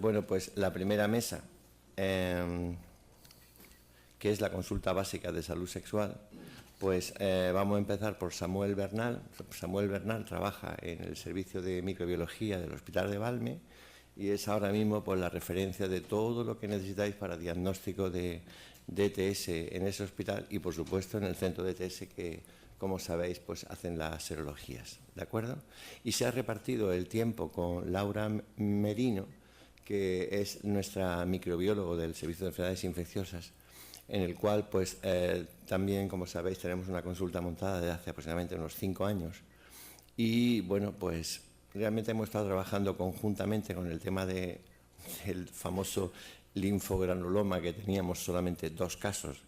Bueno, pues la primera mesa, que es la consulta básica de salud sexual, pues vamos a empezar por Samuel Bernal. Samuel Bernal trabaja en el servicio de microbiología del Hospital de Valme y es ahora mismo pues, la referencia de todo lo que necesitáis para diagnóstico de ETS en ese hospital y, por supuesto, en el centro de ETS que, como sabéis, pues hacen las serologías, ¿de acuerdo? Y se ha repartido el tiempo con Laura Merino, que es nuestra microbiólogo del Servicio de Enfermedades Infecciosas, en el cual, pues, también, como sabéis, tenemos una consulta montada desde hace aproximadamente unos 5 años. Y, bueno, pues, realmente hemos estado trabajando conjuntamente con el tema del famoso linfogranuloma, que teníamos solamente 2 casos.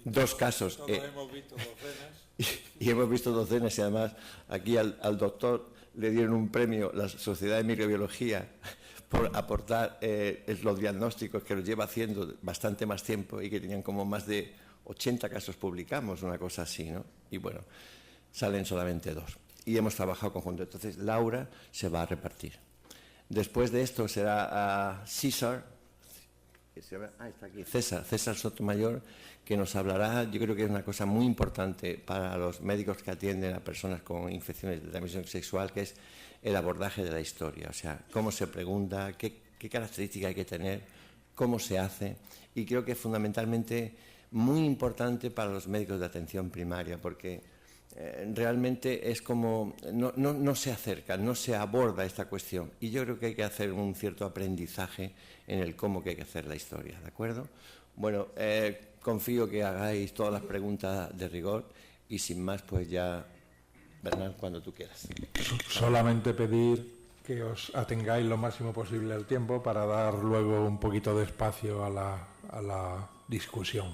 2 casos. Todos hemos visto docenas. Y hemos visto docenas, y además aquí al doctor le dieron un premio, la Sociedad de Microbiología, por aportar los diagnósticos que los lleva haciendo bastante más tiempo y que tenían como más de 80 casos publicamos, una cosa así, ¿no? Y bueno, salen solamente 2. Y hemos trabajado conjunto. Entonces, Laura se va a repartir. Después de esto será César, está aquí, César Sotomayor, que nos hablará, yo creo que es una cosa muy importante para los médicos que atienden a personas con infecciones de transmisión sexual, que es el abordaje de la historia, o sea, cómo se pregunta, qué características hay que tener, cómo se hace, y creo que es fundamentalmente muy importante para los médicos de atención primaria, porque realmente es como, no se acerca, no se aborda esta cuestión, y yo creo que hay que hacer un cierto aprendizaje en el cómo que hay que hacer la historia, ¿de acuerdo? Bueno, confío que hagáis todas las preguntas de rigor, y sin más, pues ya, Bernal, cuando tú quieras. Solamente pedir que os atengáis lo máximo posible al tiempo para dar luego un poquito de espacio a la discusión.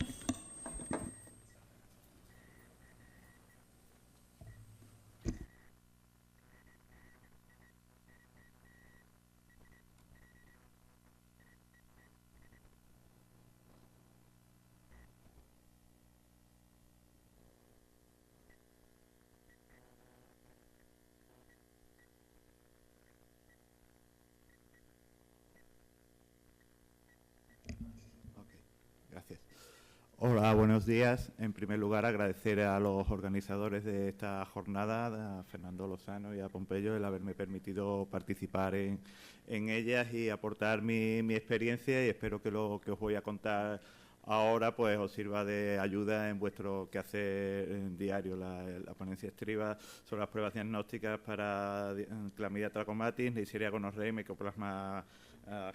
Hola, buenos días. En primer lugar, agradecer a los organizadores de esta jornada, a Fernando Lozano y a Pompeyo, el haberme permitido participar en ellas y aportar mi experiencia, y espero que lo que os voy a contar ahora pues os sirva de ayuda en vuestro quehacer diario. La ponencia estriba sobre las pruebas diagnósticas para clamidia trachomatis, Neisseria gonorrhoeae y Mycoplasma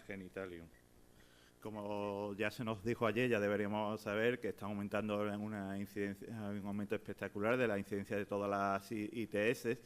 genitalium. Como ya se nos dijo ayer, ya deberíamos saber que está aumentando en una incidencia, un aumento espectacular de la incidencia de todas las ITS.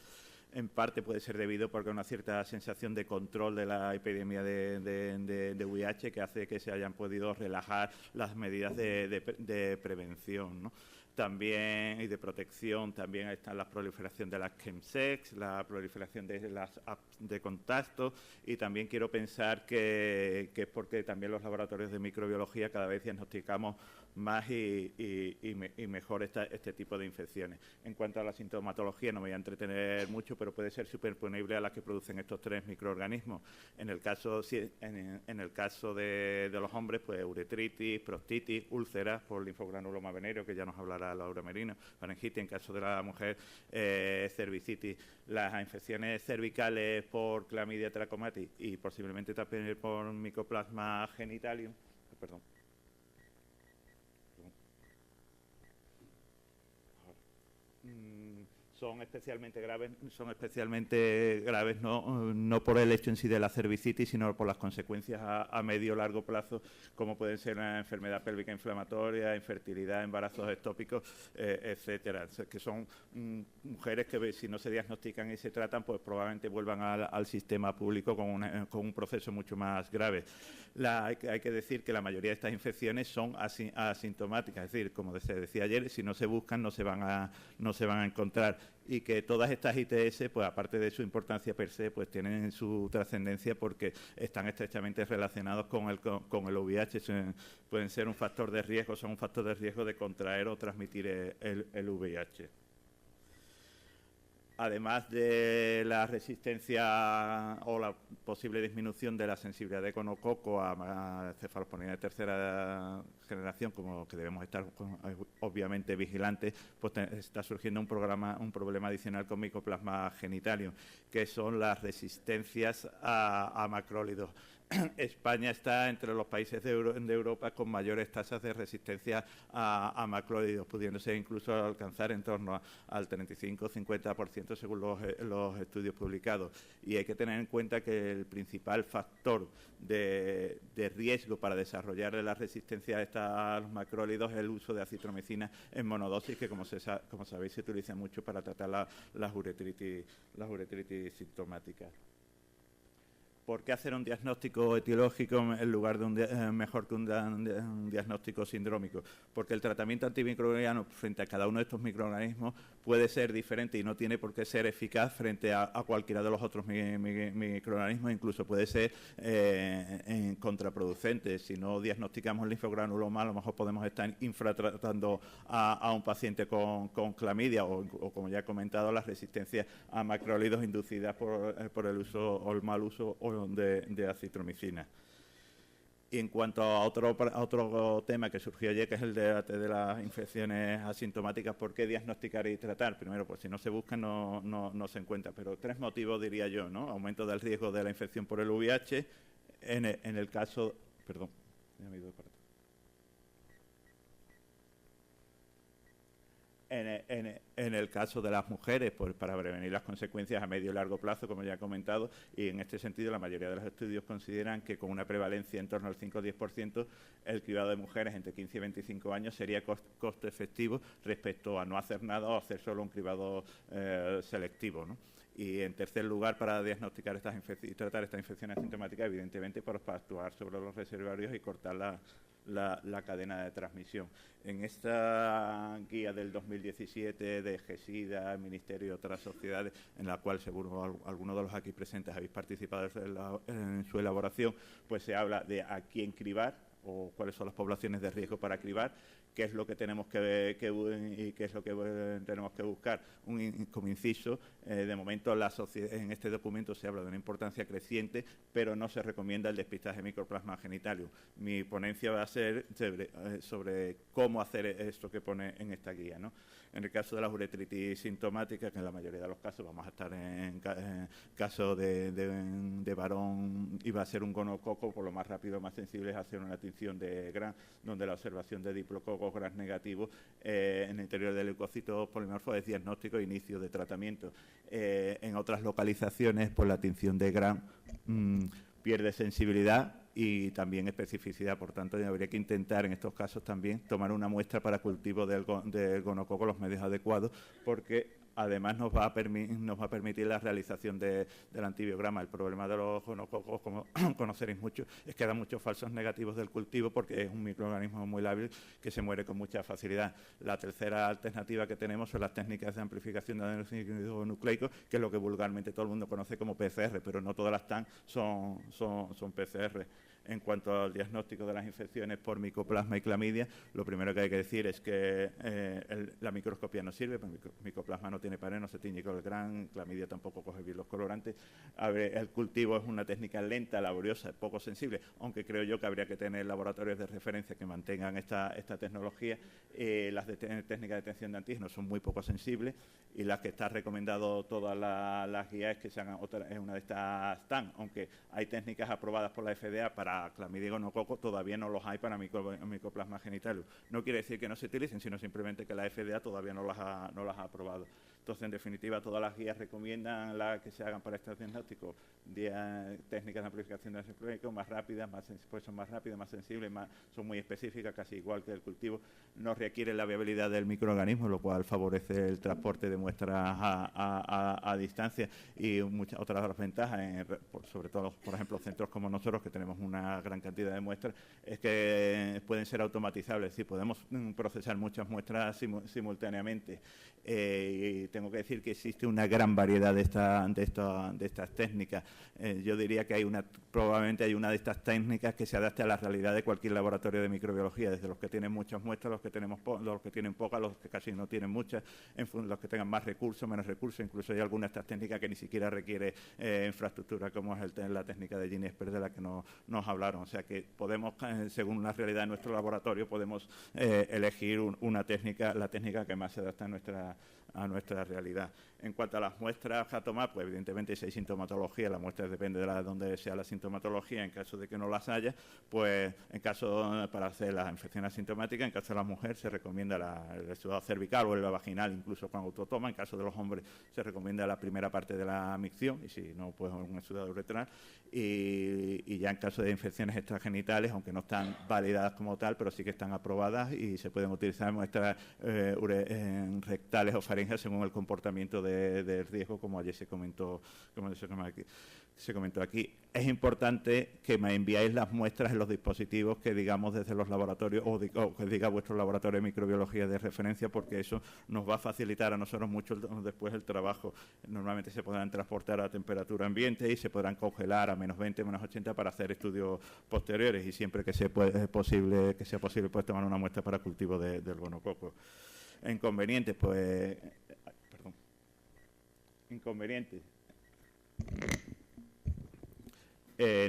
En parte puede ser debido porque hay una cierta sensación de control de la epidemia de VIH que hace que se hayan podido relajar las medidas de prevención, ¿no? También, y de protección, también está la proliferación de las chemsex, la proliferación de las apps de contacto, y también quiero pensar que es porque también los laboratorios de microbiología cada vez diagnosticamos más y mejor este tipo de infecciones. En cuanto a la sintomatología, no me voy a entretener mucho, pero puede ser superponible a la que producen estos 3 microorganismos. En el caso de los hombres, pues uretritis, proctitis, úlceras por linfogranuloma venéreo, que ya nos hablará Laura Merino, faringitis. En caso de la mujer, cervicitis. Las infecciones cervicales por clamidia trachomatis y posiblemente también por Mycoplasma genitalium, perdón. Son especialmente graves no por el hecho en sí de la cervicitis, sino por las consecuencias a medio o largo plazo, como pueden ser la enfermedad pélvica inflamatoria, infertilidad, embarazos ectópicos, etcétera. Que son mujeres que, si no se diagnostican y se tratan, pues probablemente vuelvan al sistema público con un proceso mucho más grave. Hay que decir que la mayoría de estas infecciones son asintomáticas, es decir, como se decía ayer, si no se buscan no se van a encontrar, y que todas estas ITS, pues aparte de su importancia per se, pues tienen su trascendencia porque están estrechamente relacionados con el VIH. Pueden ser un factor de riesgo, son un factor de riesgo de contraer o transmitir el VIH. además de la resistencia o la posible disminución de la sensibilidad de gonococo a cefalosporina de tercera generación, como que debemos estar obviamente vigilantes, pues está surgiendo un problema adicional con Mycoplasma genitalium, que son las resistencias a macrólidos. España está entre los países de Europa con mayores tasas de resistencia a macrólidos, pudiéndose incluso alcanzar en torno al 35-50% según los estudios publicados. Y hay que tener en cuenta que el principal factor de riesgo para desarrollar la resistencia a los macrólidos es el uso de acitromicina en monodosis, que como sabéis se utiliza mucho para tratar las uretritis sintomáticas. ¿Por qué hacer un diagnóstico etiológico en lugar de mejor que un diagnóstico sindrómico? Porque el tratamiento antimicrobiano frente a cada uno de estos microorganismos puede ser diferente y no tiene por qué ser eficaz frente a cualquiera de los otros microorganismos, incluso puede ser contraproducente. Si no diagnosticamos el linfogranuloma, a lo mejor podemos estar infratratando a un paciente con clamidia o, como ya he comentado, las resistencias a macrólidos inducidas por el uso o el mal uso de acitromicina. Y en cuanto a otro tema que surgió ayer, que es el debate de las infecciones asintomáticas, ¿por qué diagnosticar y tratar? Primero, pues si no se busca, no se encuentra. Pero 3 motivos, diría yo, ¿no? Aumento del riesgo de la infección por el VIH, en el caso... Perdón, ya me he ido para atrás. En el caso de las mujeres, pues para prevenir las consecuencias a medio y largo plazo, como ya he comentado, y en este sentido la mayoría de los estudios consideran que con una prevalencia en torno al 5 o 10%, el cribado de mujeres entre 15 y 25 años sería costo efectivo respecto a no hacer nada o hacer solo un cribado selectivo, ¿no? Y en tercer lugar, para diagnosticar y tratar estas infecciones asintomáticas, evidentemente para actuar sobre los reservorios y cortar la cadena de transmisión. En esta guía del 2017 de GESIDA, Ministerio y otras sociedades, en la cual seguro algunos de los aquí presentes habéis participado en su elaboración, pues se habla de a quién cribar o cuáles son las poblaciones de riesgo para cribar, qué es lo que tenemos que qué es lo que tenemos que buscar. Como inciso, de momento en este documento se habla de una importancia creciente, pero no se recomienda el despistaje Mycoplasma genitalium. Mi ponencia va a ser sobre cómo hacer esto que pone en esta guía, ¿no? En el caso de las uretritis sintomáticas, que en la mayoría de los casos vamos a estar en caso de varón y va a ser un gonococo, por lo más rápido, más sensible es hacer una tinción de Gram, donde la observación de diplococos Gram negativos en el interior del leucocitos polimorfos es diagnóstico e inicio de tratamiento. En otras localizaciones, pues la tinción de Gram pierde sensibilidad y también especificidad. Por tanto, habría que intentar en estos casos también tomar una muestra para cultivo del gonococo en los medios adecuados, porque además nos va a permitir la realización del antibiograma. El problema de los gonococos, como conoceréis mucho, es que dan muchos falsos negativos del cultivo porque es un microorganismo muy lábil que se muere con mucha facilidad. La tercera alternativa que tenemos son las técnicas de amplificación de adenosínidos nucleicos, que es lo que vulgarmente todo el mundo conoce como PCR, pero no todas las TAN son PCR. En cuanto al diagnóstico de las infecciones por micoplasma y clamidia, lo primero que hay que decir es que la microscopía no sirve, porque micoplasma no tiene pared, no se tiñe con el Gram, clamidia tampoco coge bien los colorantes. El cultivo es una técnica lenta, laboriosa, poco sensible, aunque creo yo que habría que tener laboratorios de referencia que mantengan esta tecnología. Las técnicas de detección de antígenos son muy poco sensibles y las que está recomendado todas las guías es que se hagan una de estas TAN, aunque hay técnicas aprobadas por la FDA para clamidia y gonococo, todavía no los hay para Mycoplasma genitalium. No quiere decir que no se utilicen, sino simplemente que la FDA todavía no las ha aprobado. Entonces, en definitiva, todas las guías recomiendan que se hagan para estos diagnósticos técnicas de amplificación de nucleico más rápidas, son más rápidas, más sensibles, son muy específicas, casi igual que el cultivo. No requiere la viabilidad del microorganismo, lo cual favorece el transporte de muestras a distancia, y muchas otras ventajas, sobre todo, por ejemplo, centros como nosotros, que tenemos una gran cantidad de muestras, es que pueden ser automatizables, es decir, podemos procesar muchas muestras simultáneamente y tengo que decir que existe una gran variedad de estas técnicas. Yo diría que probablemente hay una de estas técnicas que se adapte a la realidad de cualquier laboratorio de microbiología, desde los que tienen muchas muestras, los que tienen pocas, los que casi no tienen muchas, los que tengan más recursos, menos recursos. Incluso hay algunas de estas técnicas que ni siquiera requiere infraestructura, como es la técnica de GeneXpert de la que nos hablaron. O sea que podemos, según la realidad de nuestro laboratorio, podemos elegir una técnica, la técnica que más se adapta a nuestra realidad. En cuanto a las muestras a tomar, pues evidentemente si hay sintomatología, la muestra depende de dónde sea la sintomatología. En caso de que no las haya, pues para hacer las infecciones asintomáticas, en caso de la mujer se recomienda el exudado cervical o el vaginal, incluso con autotoma. En caso de los hombres se recomienda la primera parte de la micción, y si no, pues un exudado uretral. Y ya en caso de infecciones extragenitales, aunque no están validadas como tal, pero sí que están aprobadas y se pueden utilizar muestras rectales o faringeas según el comportamiento de riesgo, como ayer se comentó aquí. Es importante que me enviáis las muestras en los dispositivos que digamos desde los laboratorios o que diga vuestro laboratorio de microbiología de referencia, porque eso nos va a facilitar a nosotros mucho después el trabajo. Normalmente se podrán transportar a temperatura ambiente y se podrán congelar a -20, -80 para hacer estudios posteriores, y siempre que sea posible pues tomar una muestra para cultivo del gonococo. Inconvenientes, pues... Inconvenientes.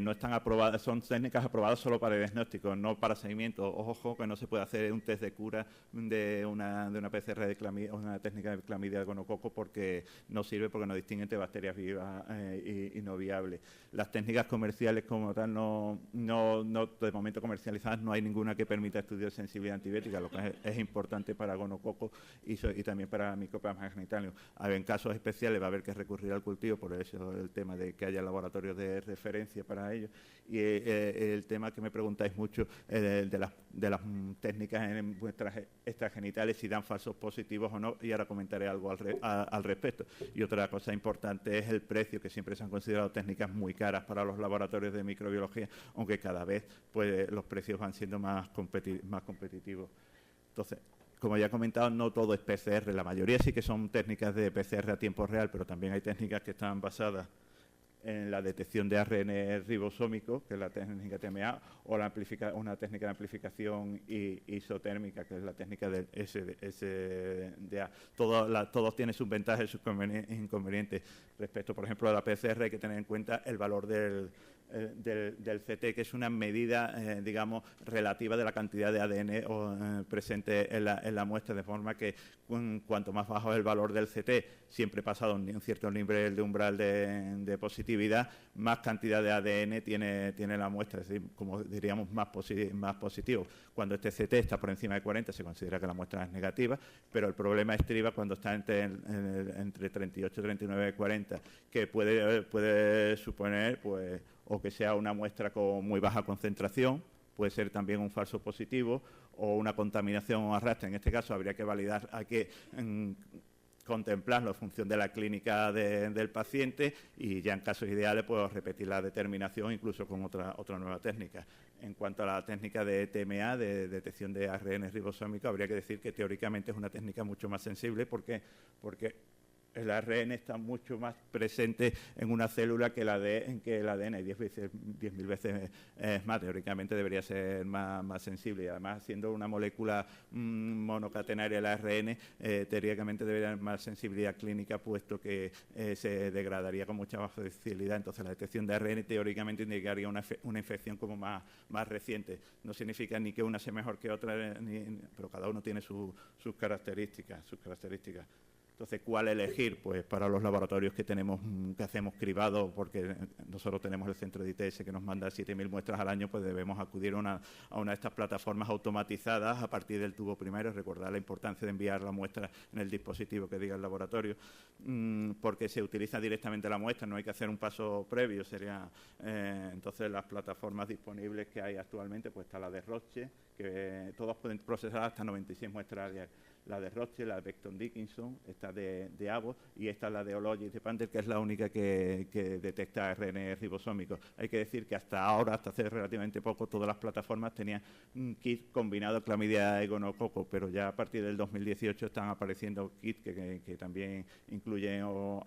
No están aprobadas, son técnicas aprobadas solo para diagnóstico, no para seguimiento. Ojo, que no se puede hacer un test de cura de una PCR de clamidia, una técnica de clamidia de gonococo, porque no sirve, porque no distingue entre bacterias vivas y no viables. Las técnicas comerciales como tal, no de momento comercializadas, no hay ninguna que permita estudios de sensibilidad antibiótica, lo que es importante para gonococo y también para Mycoplasma genitalium. En casos especiales va a haber que recurrir al cultivo, por eso el tema de que haya laboratorios de referencia para ello. Y el tema que me preguntáis mucho de las técnicas en muestras extragenitales, si dan falsos positivos o no, y ahora comentaré algo al respecto. Y otra cosa importante es el precio, que siempre se han considerado técnicas muy caras para los laboratorios de microbiología, aunque cada vez pues los precios van siendo más competitivos. Entonces, como ya he comentado, no todo es PCR, la mayoría sí que son técnicas de PCR a tiempo real, pero también hay técnicas que están basadas en la detección de ARN ribosómico, que es la técnica TMA, o una técnica de amplificación isotérmica, que es la técnica del SDA. Todos tienen sus ventajas y sus inconvenientes. Respecto, por ejemplo, a la PCR, hay que tener en cuenta el valor del CT, que es una medida, digamos, relativa de la cantidad de ADN presente en la muestra, de forma que cuanto más bajo es el valor del CT, siempre pasado un cierto nivel de umbral de positividad, más cantidad de ADN tiene la muestra, es decir, como diríamos, más positivo. Cuando este CT está por encima de 40, se considera que la muestra es negativa, pero el problema estriba cuando está entre 38, 39 y 40, que puede suponer, pues, o que sea una muestra con muy baja concentración, puede ser también un falso positivo, o una contaminación o arrastre. En este caso habría que validar, hay que contemplarlo en función de la clínica del paciente, y ya en casos ideales pues repetir la determinación incluso con otra nueva técnica. En cuanto a la técnica de TMA, de detección de ARN ribosómico, habría que decir que teóricamente es una técnica mucho más sensible, porque el ARN está mucho más presente en una célula que el ADN, 10.000 veces más. Teóricamente debería ser más sensible, y además, siendo una molécula monocatenaria el ARN, teóricamente debería haber más sensibilidad clínica, puesto que se degradaría con mucha más facilidad. Entonces, la detección de ARN teóricamente indicaría una infección como más reciente. No significa ni que una sea mejor que otra, pero cada uno tiene sus características. Entonces, ¿cuál elegir? Pues para los laboratorios que hacemos cribado, porque nosotros tenemos el centro de ITS que nos manda 7.000 muestras al año, pues debemos acudir a una de estas plataformas automatizadas a partir del tubo primario. Recordar la importancia de enviar la muestra en el dispositivo que diga el laboratorio, porque se utiliza directamente la muestra, no hay que hacer un paso previo. Entonces, las plataformas disponibles que hay actualmente, pues está la de Roche, que todos pueden procesar hasta 96 muestras diarias. la de Rothschild, la de Becton Dickinson, esta de Abbott, y esta es la de Hologix de Panther, que es la única que detecta ARN ribosómico. Hay que decir que hasta ahora, hasta hace relativamente poco, todas las plataformas tenían un kit combinado Chlamydia y gonococo, pero ya a partir del 2018 están apareciendo kits que también incluyen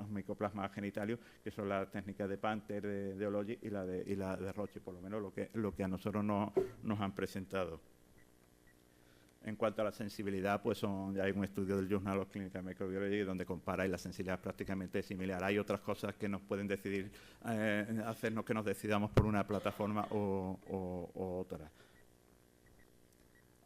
Mycoplasma genitalium, que son las técnicas de Panther, de Hologix y la de Rothschild, por lo menos lo que a nosotros nos han presentado. En cuanto a la sensibilidad, pues ya hay un estudio del Journal of Clinical Microbiology donde compara y la sensibilidad es prácticamente similar. Hay otras cosas que nos pueden decidir, hacernos que nos decidamos por una plataforma o otra.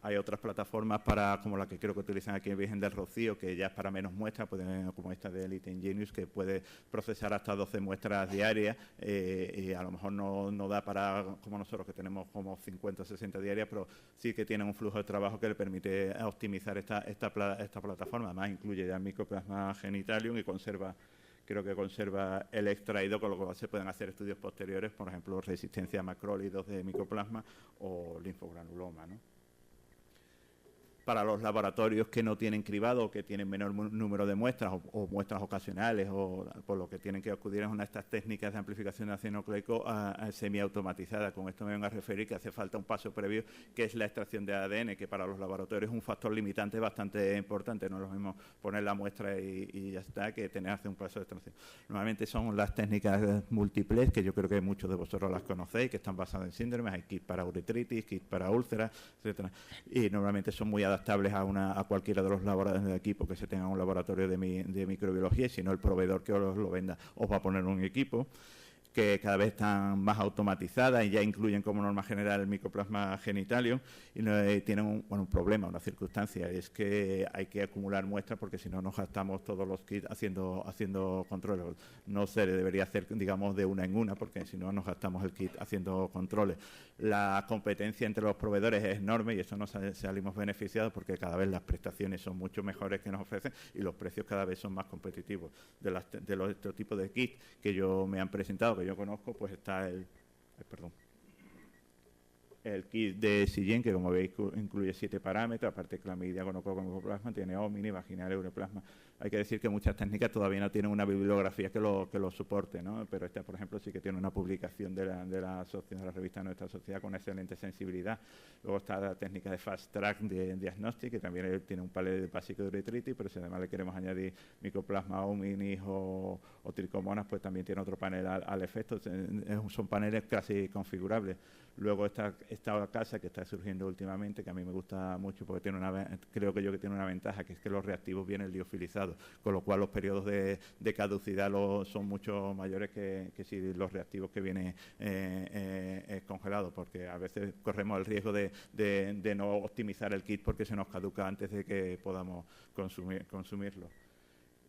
Hay otras plataformas como la que creo que utilizan aquí en Virgen del Rocío, que ya es para menos muestras, como esta de Elite Ingenious, que puede procesar hasta 12 muestras diarias, y a lo mejor no da para, como nosotros, que tenemos como 50 o 60 diarias, pero sí que tiene un flujo de trabajo que le permite optimizar esta plataforma. Además, incluye ya Mycoplasma genitalium y creo que conserva el extraído, con lo cual se pueden hacer estudios posteriores, por ejemplo, resistencia a macrólidos de micoplasma o linfogranuloma, ¿no? Para los laboratorios que no tienen cribado o que tienen menor número de muestras o muestras ocasionales, o por lo que tienen que acudir a una de estas técnicas de amplificación de ácido nucleico semiautomatizada. Con esto me vengo a referir que hace falta un paso previo, que es la extracción de ADN, que para los laboratorios es un factor limitante bastante importante. No es lo mismo poner la muestra y ya está, que tener que hacer un paso de extracción. Normalmente son las técnicas múltiples, que yo creo que muchos de vosotros las conocéis, que están basadas en síndromes. Hay kits para uretritis, kits para úlceras, etcétera. Y normalmente son muy adaptables a cualquiera de los laboratorios de equipo que se tenga un laboratorio de microbiología, y si no, el proveedor que os lo venda os va a poner un equipo, que cada vez están más automatizadas y ya incluyen como norma general el Mycoplasma genitalium, y tienen un problema, una circunstancia, es que hay que acumular muestras, porque si no nos gastamos todos los kits haciendo controles. No se debería hacer, digamos, de una en una, porque si no nos gastamos el kit haciendo controles. La competencia entre los proveedores es enorme y eso nos salimos beneficiados, porque cada vez las prestaciones son mucho mejores que nos ofrecen y los precios cada vez son más competitivos. De estos tipos de kits que yo me han presentado, que yo conozco, pues está el kit de Sillén, que como veis incluye 7 parámetros, aparte de Chlamydia, gonococo, micoplasma, tiene Omni, vaginal, uroplasma. Hay que decir que muchas técnicas todavía no tienen una bibliografía que lo soporte, ¿no? Pero esta, por ejemplo, sí que tiene una publicación de la revista de nuestra sociedad con excelente sensibilidad. Luego está la técnica de Fast Track de Diagnostic, que también tiene un panel básico de uretritis, pero si además le queremos añadir micoplasma hominis o tricomonas, pues también tiene otro panel al efecto. Son paneles casi configurables. Luego esta casa que está surgiendo últimamente, que a mí me gusta mucho porque creo que tiene una ventaja, que es que los reactivos vienen liofilizados, con lo cual los periodos de caducidad son mucho mayores que si los reactivos que vienen congelados, porque a veces corremos el riesgo de no optimizar el kit porque se nos caduca antes de que podamos consumirlo.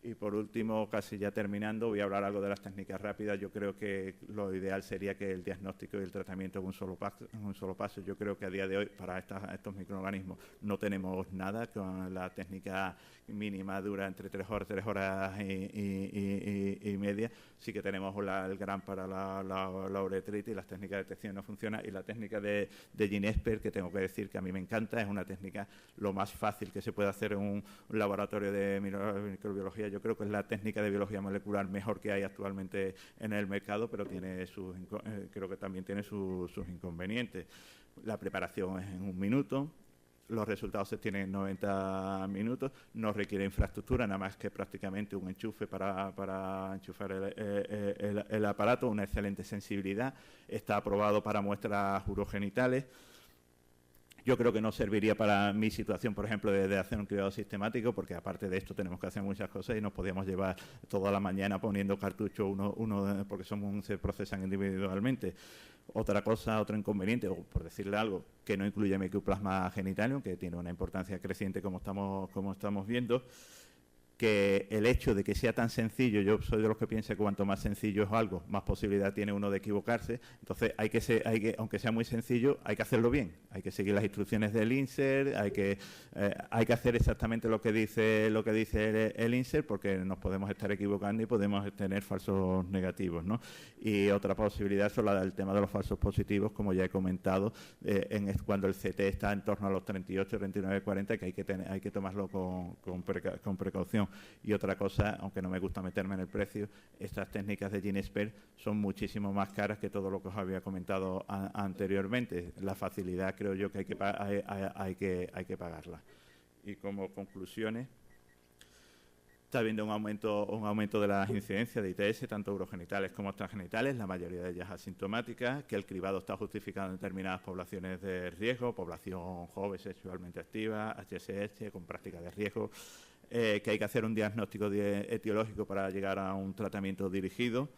Y por último, casi ya terminando, voy a hablar algo de las técnicas rápidas. Yo creo que lo ideal sería que el diagnóstico y el tratamiento en un solo paso. Yo creo que a día de hoy, para estos microorganismos, no tenemos nada. Con la técnica mínima dura entre 3 horas y media. Sí que tenemos el GRAM para la uretritis, y las técnicas de detección no funcionan. Y la técnica de GeneXpert, que tengo que decir que a mí me encanta, es una técnica lo más fácil que se puede hacer en un laboratorio de microbiología. Yo creo que es la técnica de biología molecular mejor que hay actualmente en el mercado, pero creo que también tiene sus inconvenientes. La preparación es en 1 minuto. Los resultados se tienen en 90 minutos, no requiere infraestructura, nada más que prácticamente un enchufe para enchufar el aparato, una excelente sensibilidad, está aprobado para muestras urogenitales. Yo creo que no serviría para mi situación, por ejemplo, de hacer un cribado sistemático, porque aparte de esto tenemos que hacer muchas cosas y nos podíamos llevar toda la mañana poniendo cartuchos porque se procesan individualmente. Otro inconveniente, o por decirle algo, que no incluye Mycoplasma genitalium, que tiene una importancia creciente como estamos viendo. que el hecho de que sea tan sencillo, yo soy de los que piensa que cuanto más sencillo es algo, más posibilidad tiene uno de equivocarse. Entonces, aunque sea muy sencillo, hay que hacerlo bien. Hay que seguir las instrucciones del INSER, hay que hacer exactamente lo que dice el INSER, porque nos podemos estar equivocando y podemos tener falsos negativos, ¿no? Y otra posibilidad son el tema de los falsos positivos, como ya he comentado, cuando el CT está en torno a los 38, 39, 40, que hay que tomarlo con precaución. Y otra cosa, aunque no me gusta meterme en el precio, estas técnicas de GeneXpert son muchísimo más caras que todo lo que os había comentado anteriormente. La facilidad creo yo que hay que pagarla. Y como conclusiones, está habiendo un aumento de las incidencias de ITS, tanto urogenitales como extragenitales, la mayoría de ellas asintomáticas, que el cribado está justificado en determinadas poblaciones de riesgo, población joven sexualmente activa, HSH, con práctica de riesgo, que hay que hacer un diagnóstico etiológico para llegar a un tratamiento dirigido,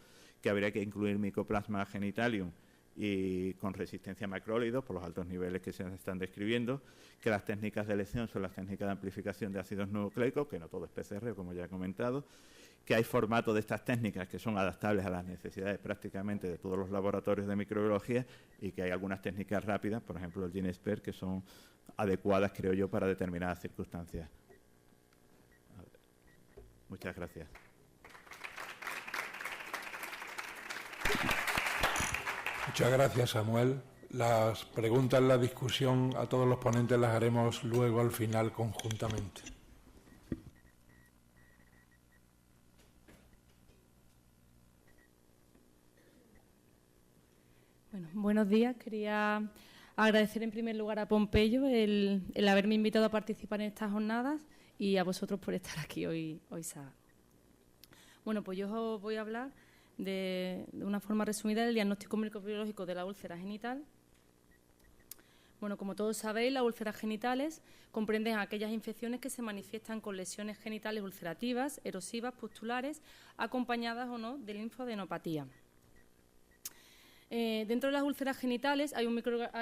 que habría que incluir Mycoplasma genitalium y con resistencia a macrólidos por los altos niveles que se están describiendo, que las técnicas de elección son las técnicas de amplificación de ácidos nucleicos, que no todo es PCR, como ya he comentado, que hay formatos de estas técnicas que son adaptables a las necesidades prácticamente de todos los laboratorios de microbiología y que hay algunas técnicas rápidas, por ejemplo el GeneXpert, que son adecuadas, creo yo, para determinadas circunstancias. Muchas gracias. Muchas gracias, Samuel. Las preguntas, la discusión a todos los ponentes las haremos luego al final conjuntamente. Bueno, buenos días. Quería agradecer en primer lugar a Pompeyo el haberme invitado a participar en estas jornadas y a vosotros por estar aquí hoy sábado. Bueno, pues yo os voy a hablar de una forma resumida del diagnóstico microbiológico de la úlcera genital. Bueno, como todos sabéis, las úlceras genitales comprenden aquellas infecciones que se manifiestan con lesiones genitales ulcerativas, erosivas, pustulares, acompañadas o no de linfadenopatía. Dentro de las úlceras genitales hay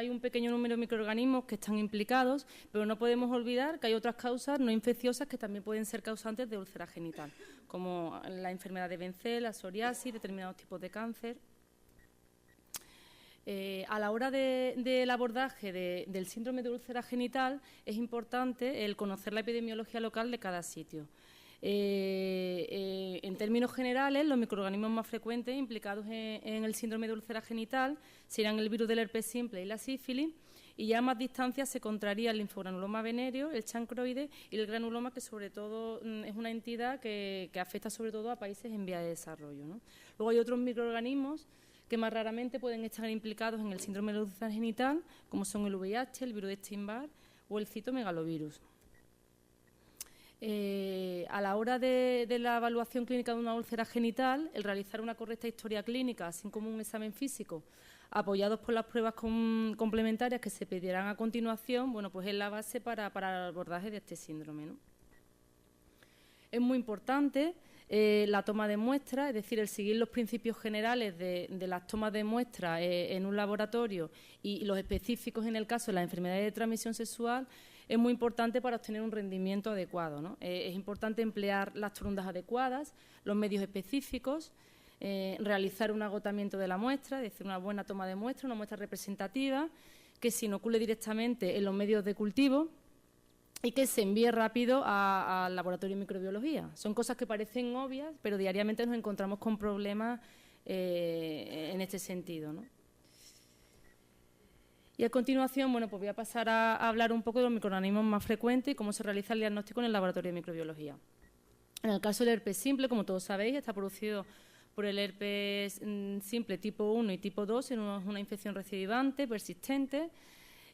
un pequeño número de microorganismos que están implicados, pero no podemos olvidar que hay otras causas no infecciosas que también pueden ser causantes de úlcera genital, como la enfermedad de Benzel, la psoriasis, determinados tipos de cáncer. A la hora del abordaje del síndrome de úlcera genital es importante el conocer la epidemiología local de cada sitio. En términos generales, los microorganismos más frecuentes implicados en el síndrome de úlcera genital serían el virus del herpes simple y la sífilis, y ya a más distancia se encontraría el linfogranuloma venéreo, el chancroide y el granuloma, que sobre todo es una entidad que afecta sobre todo a países en vía de desarrollo, ¿no? Luego hay otros microorganismos que más raramente pueden estar implicados en el síndrome de úlcera genital, como son el VIH, el virus de Epstein-Barr o el citomegalovirus. A la hora de la evaluación clínica de una úlcera genital, el realizar una correcta historia clínica, así como un examen físico, apoyados por las pruebas complementarias que se pedirán a continuación, bueno, pues es la base para el abordaje de este síndrome, ¿no? Es muy importante la toma de muestras, es decir, el seguir los principios generales de las tomas de muestras en un laboratorio y los específicos en el caso de las enfermedades de transmisión sexual. Es muy importante para obtener un rendimiento adecuado, ¿no? Es importante emplear las torundas adecuadas, los medios específicos, realizar un agotamiento de la muestra, es decir, una buena toma de muestra, una muestra representativa, que se inocule directamente en los medios de cultivo y que se envíe rápido al laboratorio de microbiología. Son cosas que parecen obvias, pero diariamente nos encontramos con problemas en este sentido, ¿no? Y a continuación, bueno, pues voy a pasar a hablar un poco de los microorganismos más frecuentes y cómo se realiza el diagnóstico en el laboratorio de microbiología. En el caso del herpes simple, como todos sabéis, está producido por el herpes simple tipo 1 y tipo 2, en una infección recidivante, persistente,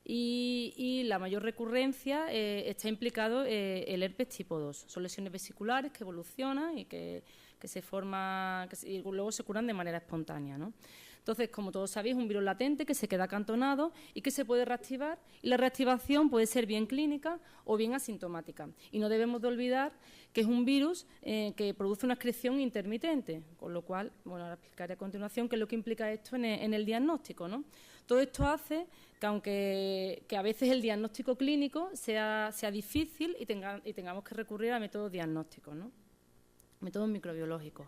y la mayor recurrencia está implicado el herpes tipo 2. Son lesiones vesiculares que evolucionan y que se forman y luego se curan de manera espontánea, ¿no? Entonces, como todos sabéis, es un virus latente que se queda acantonado y que se puede reactivar, y la reactivación puede ser bien clínica o bien asintomática. Y no debemos de olvidar que es un virus que produce una excreción intermitente, con lo cual, bueno, ahora explicaré a continuación qué es lo que implica esto en el diagnóstico, ¿no? Todo esto hace que a veces el diagnóstico clínico sea difícil y tengamos que recurrir a métodos diagnósticos, ¿no? Métodos microbiológicos.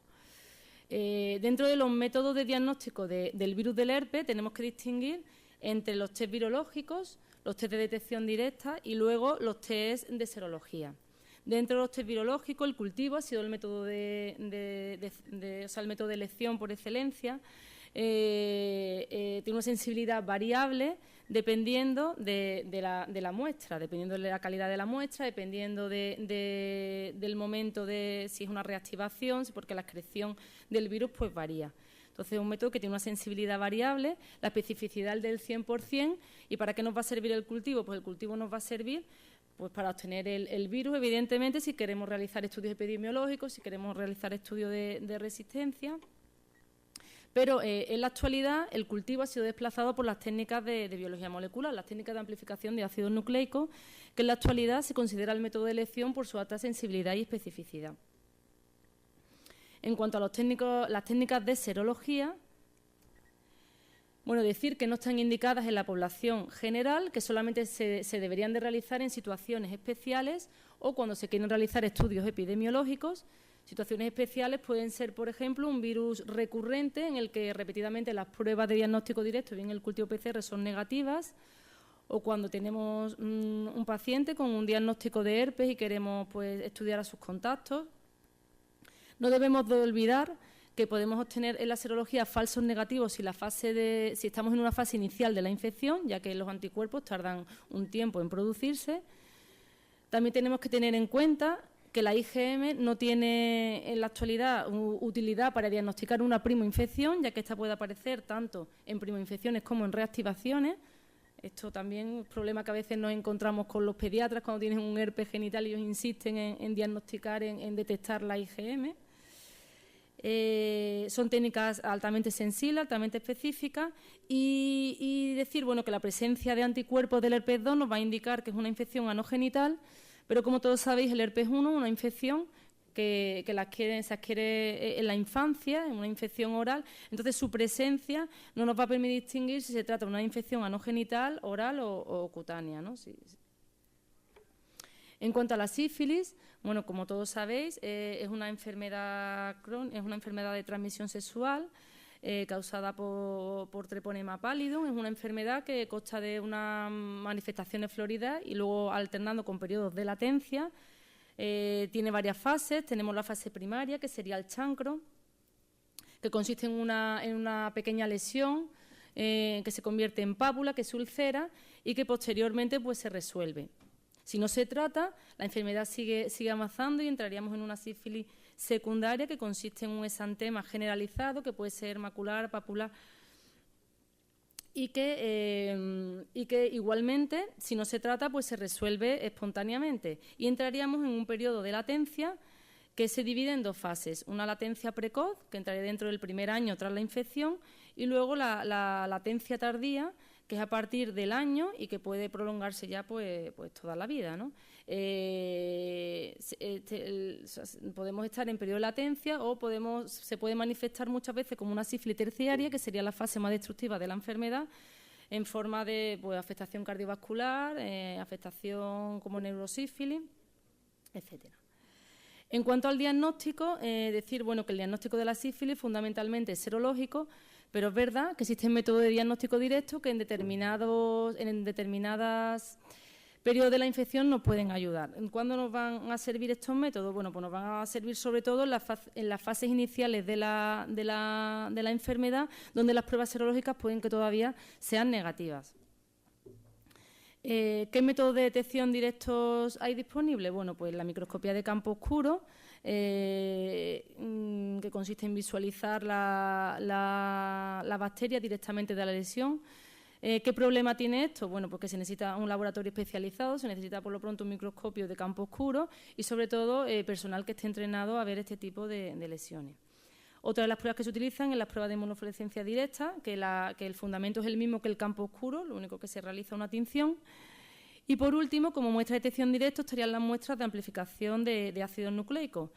Dentro de los métodos de diagnóstico del virus del herpes tenemos que distinguir entre los test virológicos, los test de detección directa y luego los test de serología. Dentro de los test virológicos, el cultivo ha sido el método el método de elección por excelencia. Tiene una sensibilidad variable dependiendo de la muestra, dependiendo de la calidad de la muestra, dependiendo del momento de si es una reactivación, porque la excreción del virus pues varía. Entonces es un método que tiene una sensibilidad variable, la especificidad del 100%. ¿Y para qué nos va a servir el cultivo? Pues el cultivo nos va a servir pues para obtener el virus, evidentemente, si queremos realizar estudios epidemiológicos, si queremos realizar estudios de resistencia. Pero en la actualidad el cultivo ha sido desplazado por las técnicas de biología molecular, las técnicas de amplificación de ácidos nucleicos, que en la actualidad se considera el método de elección por su alta sensibilidad y especificidad. En cuanto a las técnicas de serología, bueno, decir que no están indicadas en la población general, que solamente se deberían de realizar en situaciones especiales o cuando se quieren realizar estudios epidemiológicos. Situaciones especiales pueden ser, por ejemplo, un virus recurrente en el que repetidamente las pruebas de diagnóstico directo, bien el cultivo PCR, son negativas, o cuando tenemos un paciente con un diagnóstico de herpes y queremos pues, estudiar a sus contactos. No debemos de olvidar que podemos obtener en la serología falsos negativos si estamos en una fase inicial de la infección, ya que los anticuerpos tardan un tiempo en producirse. También tenemos que tener en cuenta que la IgM no tiene en la actualidad utilidad para diagnosticar una primoinfección, ya que esta puede aparecer tanto en primoinfecciones como en reactivaciones. Esto también es un problema que a veces nos encontramos con los pediatras cuando tienen un herpes genital y ellos insisten en diagnosticar, en detectar la IgM. Son técnicas altamente sensibles, altamente específicas y decir bueno, que la presencia de anticuerpos del herpes 2 nos va a indicar que es una infección anogenital. Pero como todos sabéis, el herpes 1 es una infección que se adquiere en la infancia, en una infección oral. Entonces, su presencia no nos va a permitir distinguir si se trata de una infección anogenital, oral o cutánea, ¿no? Sí. En cuanto a la sífilis, bueno, como todos sabéis, es una enfermedad de transmisión sexual causada por Treponema pallidum. Es una enfermedad que consta de unas manifestaciones floridas y luego alternando con periodos de latencia. Tiene varias fases. Tenemos la fase primaria, que sería el chancro, que consiste en una pequeña lesión que se convierte en pápula, que se ulcera y que posteriormente pues, se resuelve. Si no se trata, la enfermedad sigue avanzando y entraríamos en una sífilis secundaria, que consiste en un exantema generalizado, que puede ser macular, papular, y que igualmente, si no se trata, pues se resuelve espontáneamente. Y entraríamos en un periodo de latencia que se divide en dos fases. Una latencia precoz, que entraría dentro del primer año tras la infección, y luego la latencia tardía, que es a partir del año y que puede prolongarse ya pues toda la vida, ¿no? Podemos estar en periodo de latencia o se puede manifestar muchas veces como una sífilis terciaria, que sería la fase más destructiva de la enfermedad, en forma de pues, afectación cardiovascular, afectación como neurosífilis, etcétera. En cuanto al diagnóstico, decir bueno, que el diagnóstico de la sífilis fundamentalmente es serológico, pero es verdad que existen métodos de diagnóstico directo que en determinadas periodos de la infección nos pueden ayudar. ¿Cuándo nos van a servir estos métodos? Bueno, pues nos van a servir sobre todo en las fases iniciales de la enfermedad, donde las pruebas serológicas pueden que todavía sean negativas. ¿Qué métodos de detección directos hay disponibles? Bueno, pues la microscopía de campo oscuro, que consiste en visualizar la bacteria directamente de la lesión. ¿Qué problema tiene esto? Bueno, pues que se necesita un laboratorio especializado, se necesita por lo pronto un microscopio de campo oscuro y sobre todo personal que esté entrenado a ver este tipo de lesiones. Otra de las pruebas que se utilizan es las pruebas de inmunofluorescencia directa, que el fundamento es el mismo que el campo oscuro, lo único que se realiza una tinción. Y por último, como muestra de detección directa, estarían las muestras de amplificación de ácidos nucleicos,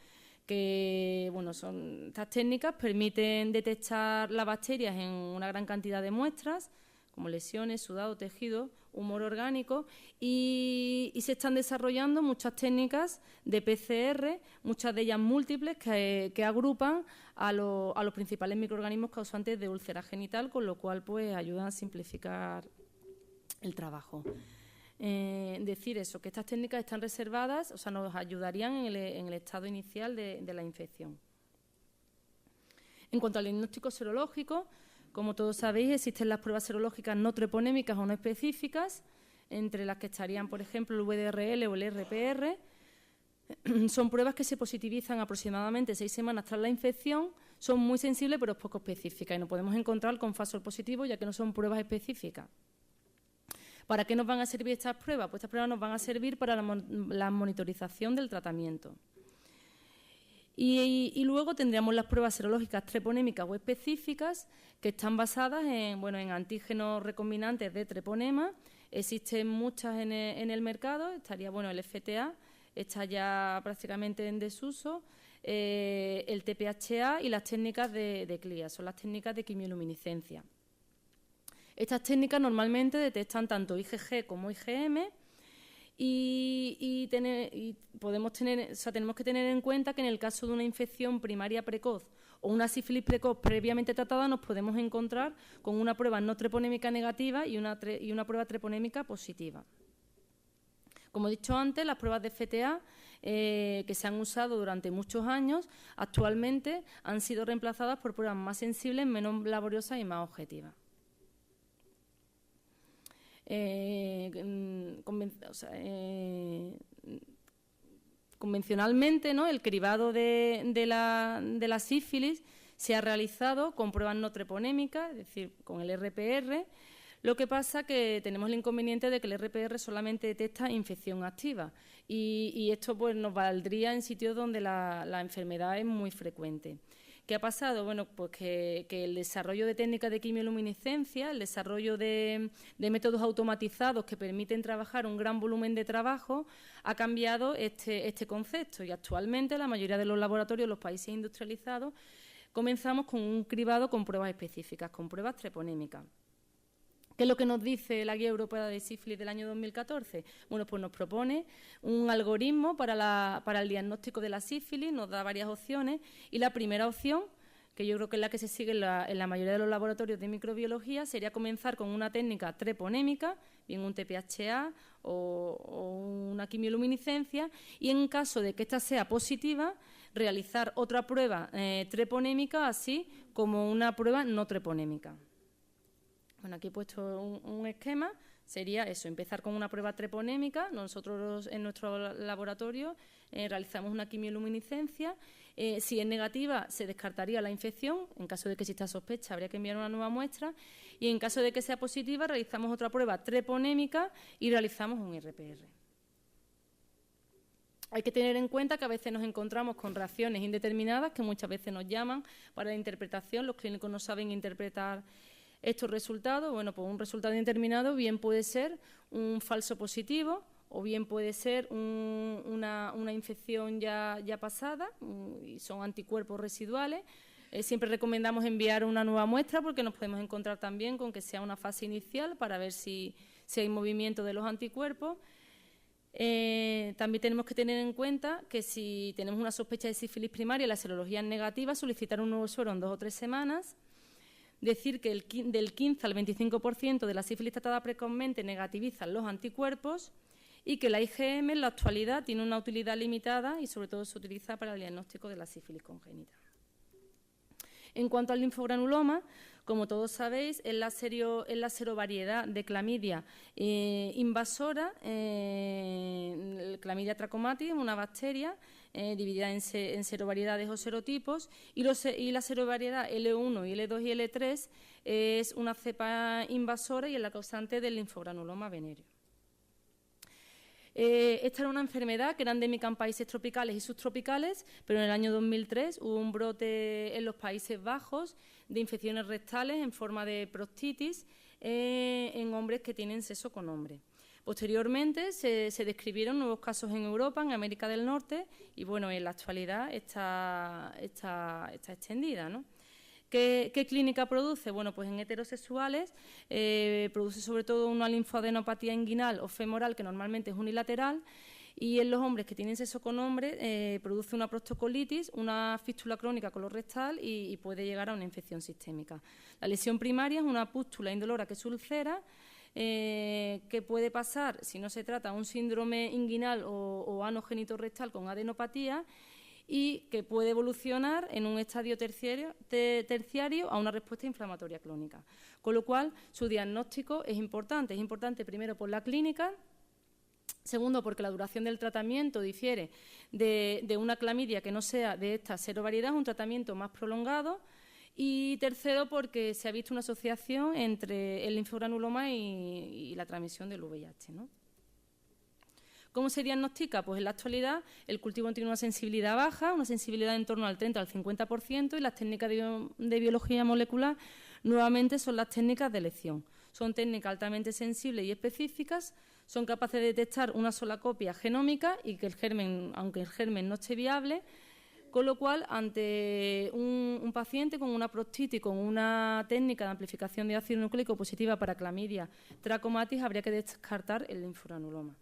que bueno, estas técnicas permiten detectar las bacterias en una gran cantidad de muestras, como lesiones, sudado, tejido, humor orgánico, y se están desarrollando muchas técnicas de PCR, muchas de ellas múltiples, que agrupan a los principales microorganismos causantes de úlcera genital, con lo cual pues ayudan a simplificar el trabajo. Decir eso, que estas técnicas están reservadas, o sea, nos ayudarían en el estado inicial de la infección. En cuanto al diagnóstico serológico, como todos sabéis, existen las pruebas serológicas no treponémicas o no específicas, entre las que estarían, por ejemplo, el VDRL o el RPR. Son pruebas que se positivizan aproximadamente 6 semanas tras la infección, son muy sensibles pero poco específicas y nos podemos encontrar con falsos positivos, ya que no son pruebas específicas. ¿Para qué nos van a servir estas pruebas? Pues estas pruebas nos van a servir para la monitorización del tratamiento. Y luego tendríamos las pruebas serológicas treponémicas o específicas, que están basadas en antígenos recombinantes de treponema. Existen muchas en el mercado, estaría el FTA, está ya prácticamente en desuso, el TPHA y las técnicas de CLIA, son las técnicas de quimioluminiscencia. Estas técnicas normalmente detectan tanto IgG como IgM, tenemos que tener en cuenta que en el caso de una infección primaria precoz o una sífilis precoz previamente tratada, nos podemos encontrar con una prueba no treponémica negativa y una prueba treponémica positiva. Como he dicho antes, las pruebas de FTA que se han usado durante muchos años, actualmente han sido reemplazadas por pruebas más sensibles, menos laboriosas y más objetivas. Convencionalmente, ¿no?, el cribado de la sífilis se ha realizado con pruebas no treponémicas, es decir, con el RPR. Lo que pasa que tenemos el inconveniente de que el RPR solamente detecta infección activa y esto pues nos valdría en sitios donde la enfermedad es muy frecuente. ¿Qué ha pasado? Bueno, pues que el desarrollo de técnicas de quimioluminiscencia, el desarrollo de métodos automatizados que permiten trabajar un gran volumen de trabajo, ha cambiado este concepto y actualmente la mayoría de los laboratorios de los países industrializados comenzamos con un cribado con pruebas específicas, con pruebas treponémicas. ¿Qué es lo que nos dice la Guía Europea de Sífilis del año 2014? Bueno, pues nos propone un algoritmo para el diagnóstico de la sífilis, nos da varias opciones y la primera opción, que yo creo que es la que se sigue en la mayoría de los laboratorios de microbiología, sería comenzar con una técnica treponémica, bien un TPHA o una quimioluminiscencia, y en caso de que ésta sea positiva, realizar otra prueba treponémica, así como una prueba no treponémica. Bueno, aquí he puesto un esquema, sería eso, empezar con una prueba treponémica. Nosotros en nuestro laboratorio realizamos una quimioluminiscencia. Si es negativa, se descartaría la infección. En caso de que exista sospecha, habría que enviar una nueva muestra. Y en caso de que sea positiva, realizamos otra prueba treponémica y realizamos un RPR. Hay que tener en cuenta que a veces nos encontramos con reacciones indeterminadas que muchas veces nos llaman para la interpretación. Los clínicos no saben interpretar estos resultados. Bueno, pues un resultado indeterminado bien puede ser un falso positivo o bien puede ser una infección ya pasada y son anticuerpos residuales. Siempre recomendamos enviar una nueva muestra porque nos podemos encontrar también con que sea una fase inicial para ver si hay movimiento de los anticuerpos. También tenemos que tener en cuenta que si tenemos una sospecha de sífilis primaria y la serología es negativa, solicitar un nuevo suero en 2 o 3 semanas. Decir que del 15 al 25% de la sífilis tratada precozmente negativizan los anticuerpos y que la IgM en la actualidad tiene una utilidad limitada y sobre todo se utiliza para el diagnóstico de la sífilis congénita. En cuanto al linfogranuloma, como todos sabéis, es la serovariedad de clamidia invasora, clamidia trachomatis, una bacteria dividida en serovariedades o serotipos, y la serovariedad L1 y L2 y L3 es una cepa invasora y es la causante del linfogranuloma venéreo. Esta era una enfermedad que era endémica en países tropicales y subtropicales, pero en el año 2003 hubo un brote en los Países Bajos de infecciones rectales en forma de proctitis en hombres que tienen sexo con hombres. Posteriormente se describieron nuevos casos en Europa, en América del Norte, y bueno, en la actualidad está extendida, ¿no? ¿Qué clínica produce? Bueno, pues en heterosexuales produce sobre todo una linfoadenopatía inguinal o femoral, que normalmente es unilateral, y en los hombres que tienen sexo con hombre produce una prostocolitis, una fístula crónica colorectal y puede llegar a una infección sistémica. La lesión primaria es una pústula indolora que se ulcera, que puede pasar, si no se trata, un síndrome inguinal o ano genitorrectal con adenopatía, y que puede evolucionar en un estadio terciario a una respuesta inflamatoria crónica. Con lo cual, su diagnóstico es importante. Es importante primero por la clínica, segundo porque la duración del tratamiento difiere de una clamidia que no sea de esta serovariedad, un tratamiento más prolongado, y tercero porque se ha visto una asociación entre el linfogranuloma y la transmisión del VIH, ¿no? ¿Cómo se diagnostica? Pues en la actualidad el cultivo tiene una sensibilidad baja, una sensibilidad en torno al 30 al 50%, y las técnicas de biología molecular nuevamente son las técnicas de elección. Son técnicas altamente sensibles y específicas, son capaces de detectar una sola copia genómica y que el germen, aunque el germen no esté viable, con lo cual ante un paciente con una proctitis, con una técnica de amplificación de ácido nucleico positiva para clamidia trachomatis, habría que descartar el linfogranuloma.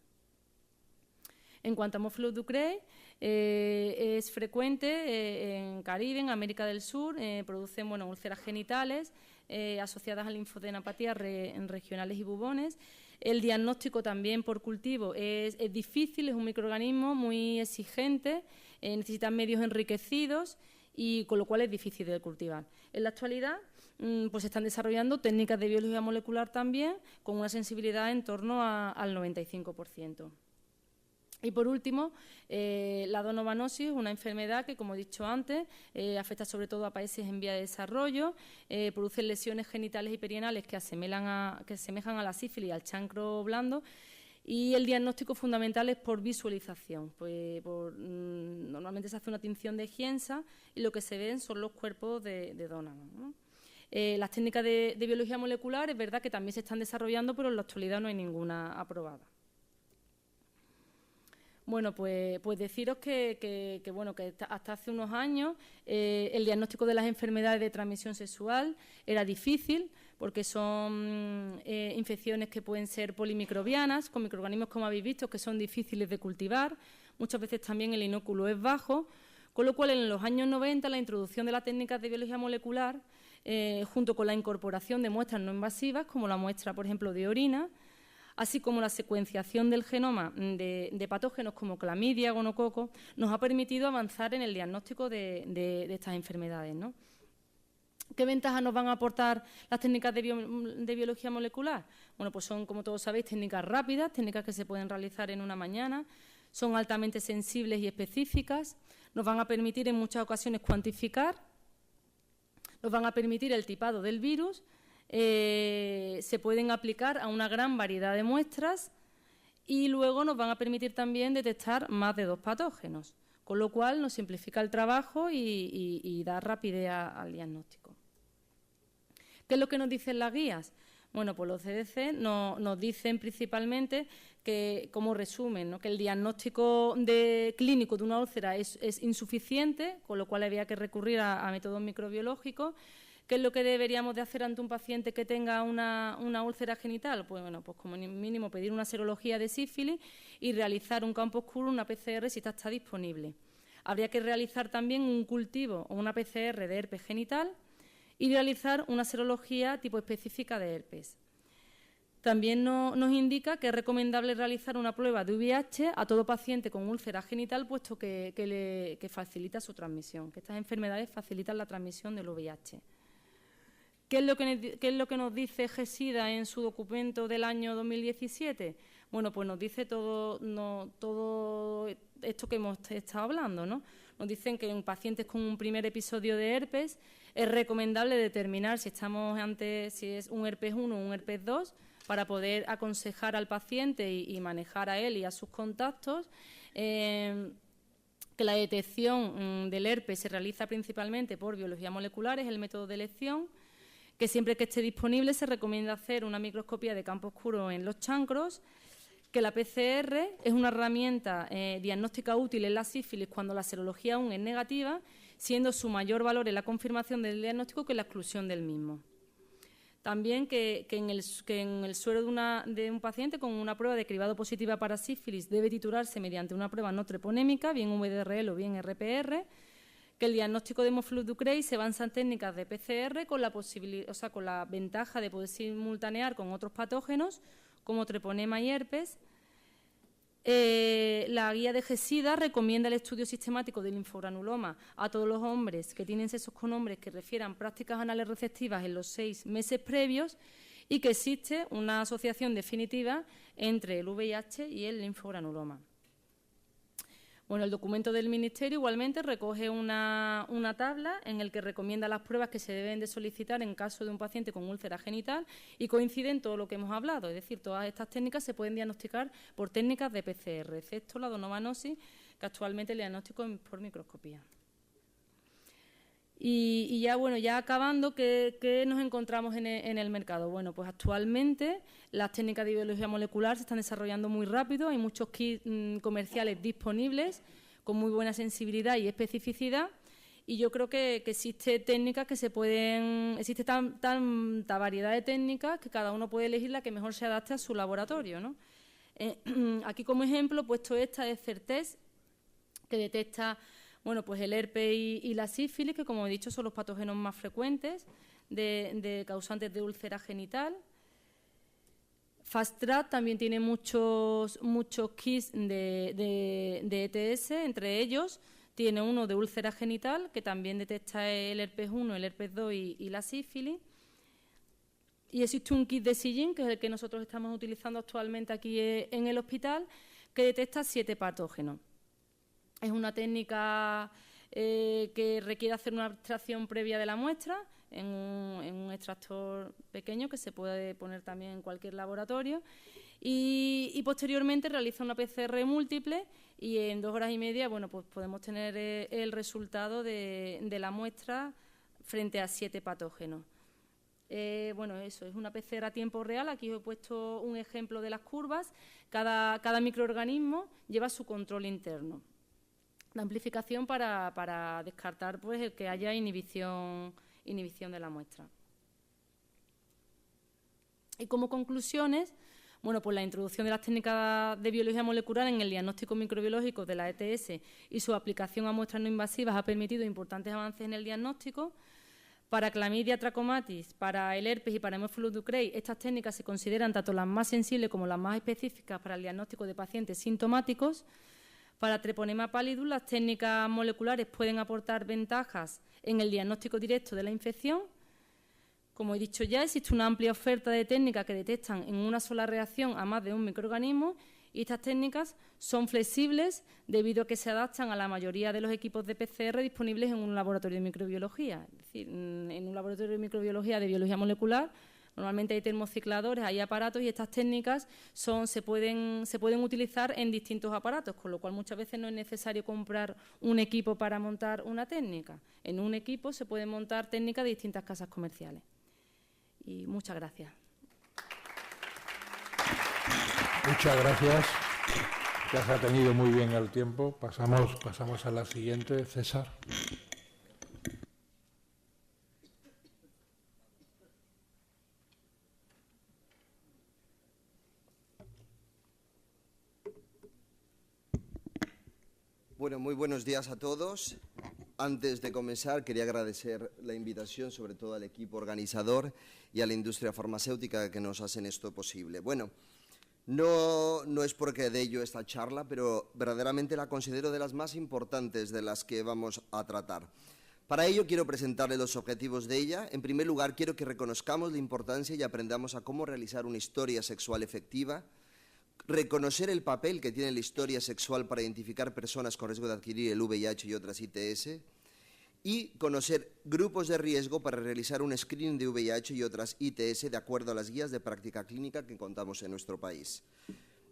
En cuanto a Haemophilus ducreyi, es frecuente en Caribe, en América del Sur, producen úlceras genitales asociadas a linfoadenopatías regionales y bubones. El diagnóstico también por cultivo es difícil, es un microorganismo muy exigente, necesita medios enriquecidos y con lo cual es difícil de cultivar. En la actualidad pues se están desarrollando técnicas de biología molecular también con una sensibilidad en torno al 95%. Y por último, la donovanosis es una enfermedad que, como he dicho antes, afecta sobre todo a países en vía de desarrollo, produce lesiones genitales y perianales que asemejan a la sífilis y al chancro blando, y el diagnóstico fundamental es por visualización. Normalmente se hace una tinción de Gienza y lo que se ven son los cuerpos de Donovan, ¿no? Las técnicas de biología molecular es verdad que también se están desarrollando, pero en la actualidad no hay ninguna aprobada. Bueno, pues deciros que hasta hace unos años el diagnóstico de las enfermedades de transmisión sexual era difícil porque son infecciones que pueden ser polimicrobianas, con microorganismos, como habéis visto, que son difíciles de cultivar. Muchas veces también el inóculo es bajo, con lo cual en los años 90 la introducción de las técnicas de biología molecular, junto con la incorporación de muestras no invasivas, como la muestra, por ejemplo, de orina, así como la secuenciación del genoma de patógenos como clamidia, gonococo, nos ha permitido avanzar en el diagnóstico de estas enfermedades, ¿no? ¿Qué ventajas nos van a aportar las técnicas de biología molecular? Bueno, pues son, como todos sabéis, técnicas rápidas, técnicas que se pueden realizar en una mañana, son altamente sensibles y específicas, nos van a permitir en muchas ocasiones cuantificar, nos van a permitir el tipado del virus. Se pueden aplicar a una gran variedad de muestras y luego nos van a permitir también detectar más de 2 patógenos, con lo cual nos simplifica el trabajo y da rapidez al diagnóstico. ¿Qué es lo que nos dicen las guías? Bueno, pues los CDC nos dicen principalmente que, como resumen, ¿no?, que el diagnóstico clínico de una úlcera es insuficiente, con lo cual había que recurrir a métodos microbiológicos. ¿Qué es lo que deberíamos de hacer ante un paciente que tenga una úlcera genital? Pues como mínimo pedir una serología de sífilis y realizar un campo oscuro, una PCR si está disponible. Habría que realizar también un cultivo o una PCR de herpes genital y realizar una serología tipo específica de herpes. También nos indica que es recomendable realizar una prueba de VIH a todo paciente con úlcera genital, puesto que facilita su transmisión, que estas enfermedades facilitan la transmisión del VIH. ¿Qué es lo que nos dice GESIDA en su documento del año 2017? Bueno, pues nos dice todo esto que hemos estado hablando, ¿no? Nos dicen que en pacientes con un primer episodio de herpes es recomendable determinar si es un herpes 1 o un herpes 2 para poder aconsejar al paciente y manejar a él y a sus contactos. Que la detección del herpes se realiza principalmente por biología molecular, es el método de elección. Que siempre que esté disponible se recomienda hacer una microscopía de campo oscuro en los chancros, que la PCR es una herramienta diagnóstica útil en la sífilis cuando la serología aún es negativa, siendo su mayor valor en la confirmación del diagnóstico que en la exclusión del mismo. También que en el suero de un paciente con una prueba de cribado positiva para sífilis debe titularse mediante una prueba no treponémica, bien VDRL o bien RPR, que el diagnóstico de hemofilus Ducrey se basa en técnicas de PCR con la ventaja de poder simultanear con otros patógenos como treponema y herpes. La guía de GESIDA recomienda el estudio sistemático del linfogranuloma a todos los hombres que tienen sexos con hombres que refieran prácticas anales receptivas en los 6 meses previos y que existe una asociación definitiva entre el VIH y el linfogranuloma. Bueno, el documento del Ministerio igualmente recoge una tabla en la que recomienda las pruebas que se deben de solicitar en caso de un paciente con úlcera genital y coincide en todo lo que hemos hablado. Es decir, todas estas técnicas se pueden diagnosticar por técnicas de PCR, excepto la donovanosis, que actualmente el diagnóstico es por microscopía. Y ya, bueno, ya acabando, ¿qué nos encontramos en el mercado? Bueno, pues actualmente las técnicas de biología molecular se están desarrollando muy rápido, hay muchos kits comerciales disponibles con muy buena sensibilidad y especificidad, y yo creo que existe técnicas que existe tanta variedad de técnicas que cada uno puede elegir la que mejor se adapte a su laboratorio, ¿no? Aquí como ejemplo he puesto esta de Certest, que detecta pues el herpes y la sífilis, que como he dicho son los patógenos más frecuentes de causantes de úlcera genital. Fast Track también tiene muchos kits de ETS, entre ellos tiene uno de úlcera genital, que también detecta el herpes 1, el herpes 2 y la sífilis. Y existe un kit de Sillin, que es el que nosotros estamos utilizando actualmente aquí en el hospital, que detecta 7 patógenos. Es una técnica que requiere hacer una extracción previa de la muestra en un extractor pequeño que se puede poner también en cualquier laboratorio y posteriormente realiza una PCR múltiple y en 2 horas y media pues podemos tener el resultado de la muestra frente a 7 patógenos. Eso es una PCR a tiempo real. Aquí os he puesto un ejemplo de las curvas. Cada microorganismo lleva su control interno. La amplificación para descartar pues el que haya inhibición de la muestra. Y como conclusiones, pues la introducción de las técnicas de biología molecular en el diagnóstico microbiológico de la ETS y su aplicación a muestras no invasivas ha permitido importantes avances en el diagnóstico. Para clamidia trachomatis, para el herpes y para hemofilus Ducrey, estas técnicas se consideran tanto las más sensibles como las más específicas para el diagnóstico de pacientes sintomáticos. Para treponema pallidus, las técnicas moleculares pueden aportar ventajas en el diagnóstico directo de la infección. Como he dicho ya, existe una amplia oferta de técnicas que detectan en una sola reacción a más de un microorganismo y estas técnicas son flexibles debido a que se adaptan a la mayoría de los equipos de PCR disponibles en un laboratorio de microbiología. Es decir, en un laboratorio de microbiología de biología molecular normalmente hay termocicladores, hay aparatos y estas técnicas se pueden utilizar en distintos aparatos, con lo cual muchas veces no es necesario comprar un equipo para montar una técnica. En un equipo se pueden montar técnicas de distintas casas comerciales. Y muchas gracias. Muchas gracias. Ya se ha tenido muy bien el tiempo. Pasamos a la siguiente. César. Bueno, muy buenos días a todos. Antes de comenzar, quería agradecer la invitación, sobre todo al equipo organizador y a la industria farmacéutica que nos hacen esto posible. Bueno, no es porque de ello esta charla, pero verdaderamente la considero de las más importantes de las que vamos a tratar. Para ello quiero presentarles los objetivos de ella. En primer lugar, quiero que reconozcamos la importancia y aprendamos a cómo realizar una historia sexual efectiva, reconocer el papel que tiene la historia sexual para identificar personas con riesgo de adquirir el VIH y otras ITS, y conocer grupos de riesgo para realizar un screening de VIH y otras ITS de acuerdo a las guías de práctica clínica que contamos en nuestro país.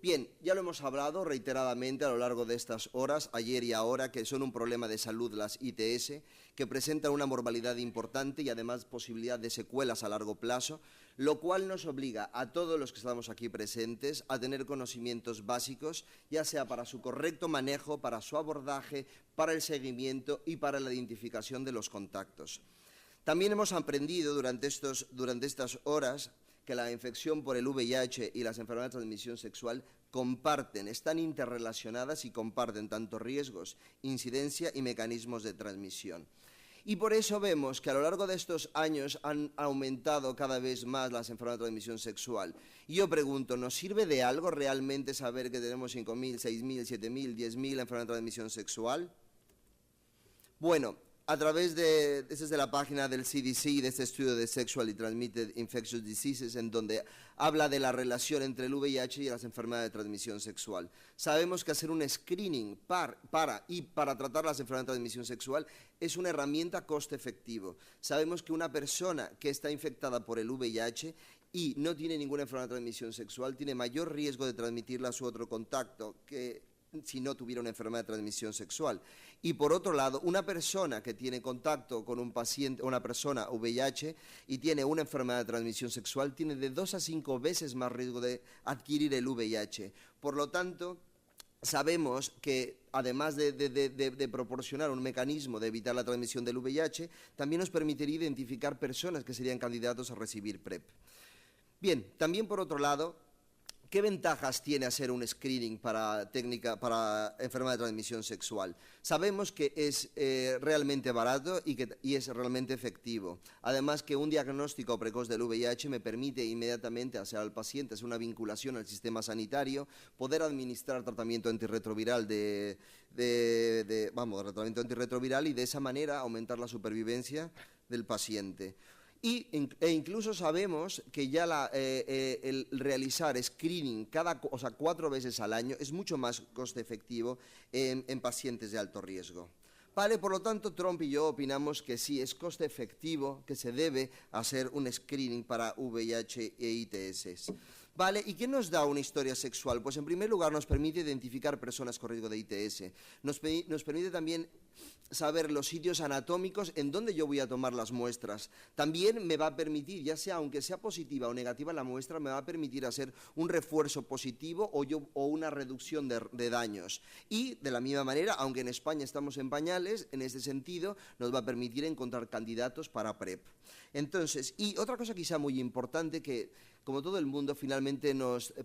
Bien, ya lo hemos hablado reiteradamente a lo largo de estas horas, ayer y ahora, que son un problema de salud las ITS, que presentan una mortalidad importante y además posibilidad de secuelas a largo plazo, lo cual nos obliga a todos los que estamos aquí presentes a tener conocimientos básicos, ya sea para su correcto manejo, para su abordaje, para el seguimiento y para la identificación de los contactos. También hemos aprendido durante estas horas que la infección por el VIH y las enfermedades de transmisión sexual están interrelacionadas y comparten tanto riesgos, incidencia y mecanismos de transmisión. Y por eso vemos que a lo largo de estos años han aumentado cada vez más las enfermedades de transmisión sexual. Y yo pregunto, ¿nos sirve de algo realmente saber que tenemos 5.000, 6.000, 7.000, 10.000 enfermedades de transmisión sexual? Bueno, a través desde la página del CDC, de este estudio de Sexually Transmitted Infectious Diseases, en donde habla de la relación entre el VIH y las enfermedades de transmisión sexual. Sabemos que hacer un screening para tratar las enfermedades de transmisión sexual es una herramienta coste efectivo. Sabemos que una persona que está infectada por el VIH y no tiene ninguna enfermedad de transmisión sexual tiene mayor riesgo de transmitirla a su otro contacto que si no tuviera una enfermedad de transmisión sexual. Y por otro lado, una persona que tiene contacto con un paciente, una persona VIH y tiene una enfermedad de transmisión sexual, tiene de 2 a 5 veces más riesgo de adquirir el VIH. Por lo tanto, sabemos que además de proporcionar un mecanismo de evitar la transmisión del VIH, también nos permitiría identificar personas que serían candidatos a recibir PrEP. Bien, también por otro lado, ¿qué ventajas tiene hacer un screening para enfermedad de transmisión sexual? Sabemos que es realmente barato y es realmente efectivo. Además que un diagnóstico precoz del VIH me permite inmediatamente hacer al paciente una vinculación al sistema sanitario, poder administrar tratamiento antirretroviral tratamiento antirretroviral y de esa manera aumentar la supervivencia del paciente. E incluso sabemos que ya el realizar screening 4 veces al año es mucho más coste efectivo en pacientes de alto riesgo. Vale, por lo tanto, Trump y yo opinamos que sí, es coste efectivo, que se debe hacer un screening para VIH e ITS. Vale, ¿y qué nos da una historia sexual? Pues en primer lugar nos permite identificar personas con riesgo de ITS. Nos permite también saber los sitios anatómicos en donde yo voy a tomar las muestras. También me va a permitir, ya sea aunque sea positiva o negativa la muestra, me va a permitir hacer un refuerzo positivo o una reducción de daños. Y de la misma manera, aunque en España estamos en pañales, en este sentido nos va a permitir encontrar candidatos para PrEP. Entonces, y otra cosa quizá muy importante que, como todo el mundo, finalmente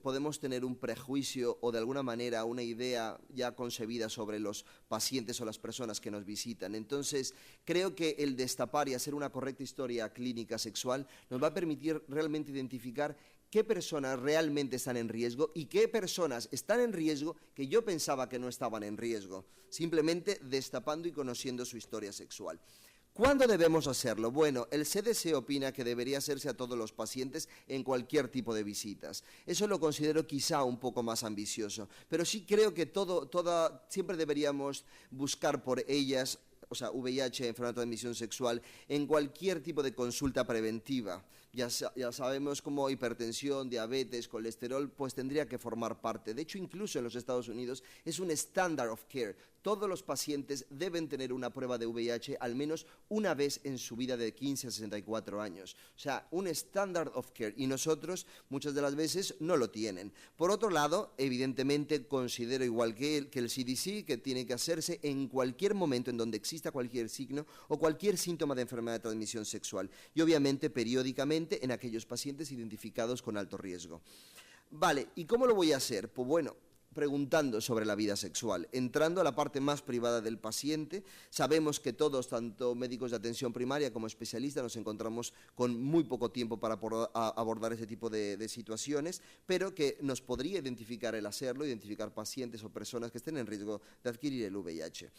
podemos tener un prejuicio o de alguna manera una idea ya concebida sobre los pacientes o las personas que nos visitan. Entonces, creo que el destapar y hacer una correcta historia clínica sexual nos va a permitir realmente identificar qué personas realmente están en riesgo y qué personas están en riesgo que yo pensaba que no estaban en riesgo, simplemente destapando y conociendo su historia sexual. ¿Cuándo debemos hacerlo? Bueno, el CDC opina que debería hacerse a todos los pacientes en cualquier tipo de visitas. Eso lo considero quizá un poco más ambicioso, pero sí creo que siempre deberíamos buscar por ellas, o sea, VIH, enfermedad de transmisión sexual, en cualquier tipo de consulta preventiva. Ya sabemos cómo hipertensión, diabetes, colesterol, pues tendría que formar parte. De hecho, incluso en los Estados Unidos es un standard of care. Todos los pacientes deben tener una prueba de VIH al menos una vez en su vida de 15 a 64 años. O sea, un standard of care. Y nosotros muchas de las veces no lo tienen. Por otro lado, evidentemente considero igual que el CDC que tiene que hacerse en cualquier momento en donde exista cualquier signo o cualquier síntoma de enfermedad de transmisión sexual. Y obviamente periódicamente en aquellos pacientes identificados con alto riesgo. Vale, ¿y cómo lo voy a hacer? Pues bueno, preguntando sobre la vida sexual, entrando a la parte más privada del paciente. Sabemos que todos, tanto médicos de atención primaria como especialistas, nos encontramos con muy poco tiempo para abordar ese tipo de situaciones, pero que nos podría identificar el hacerlo, identificar pacientes o personas que estén en riesgo de adquirir el VIH.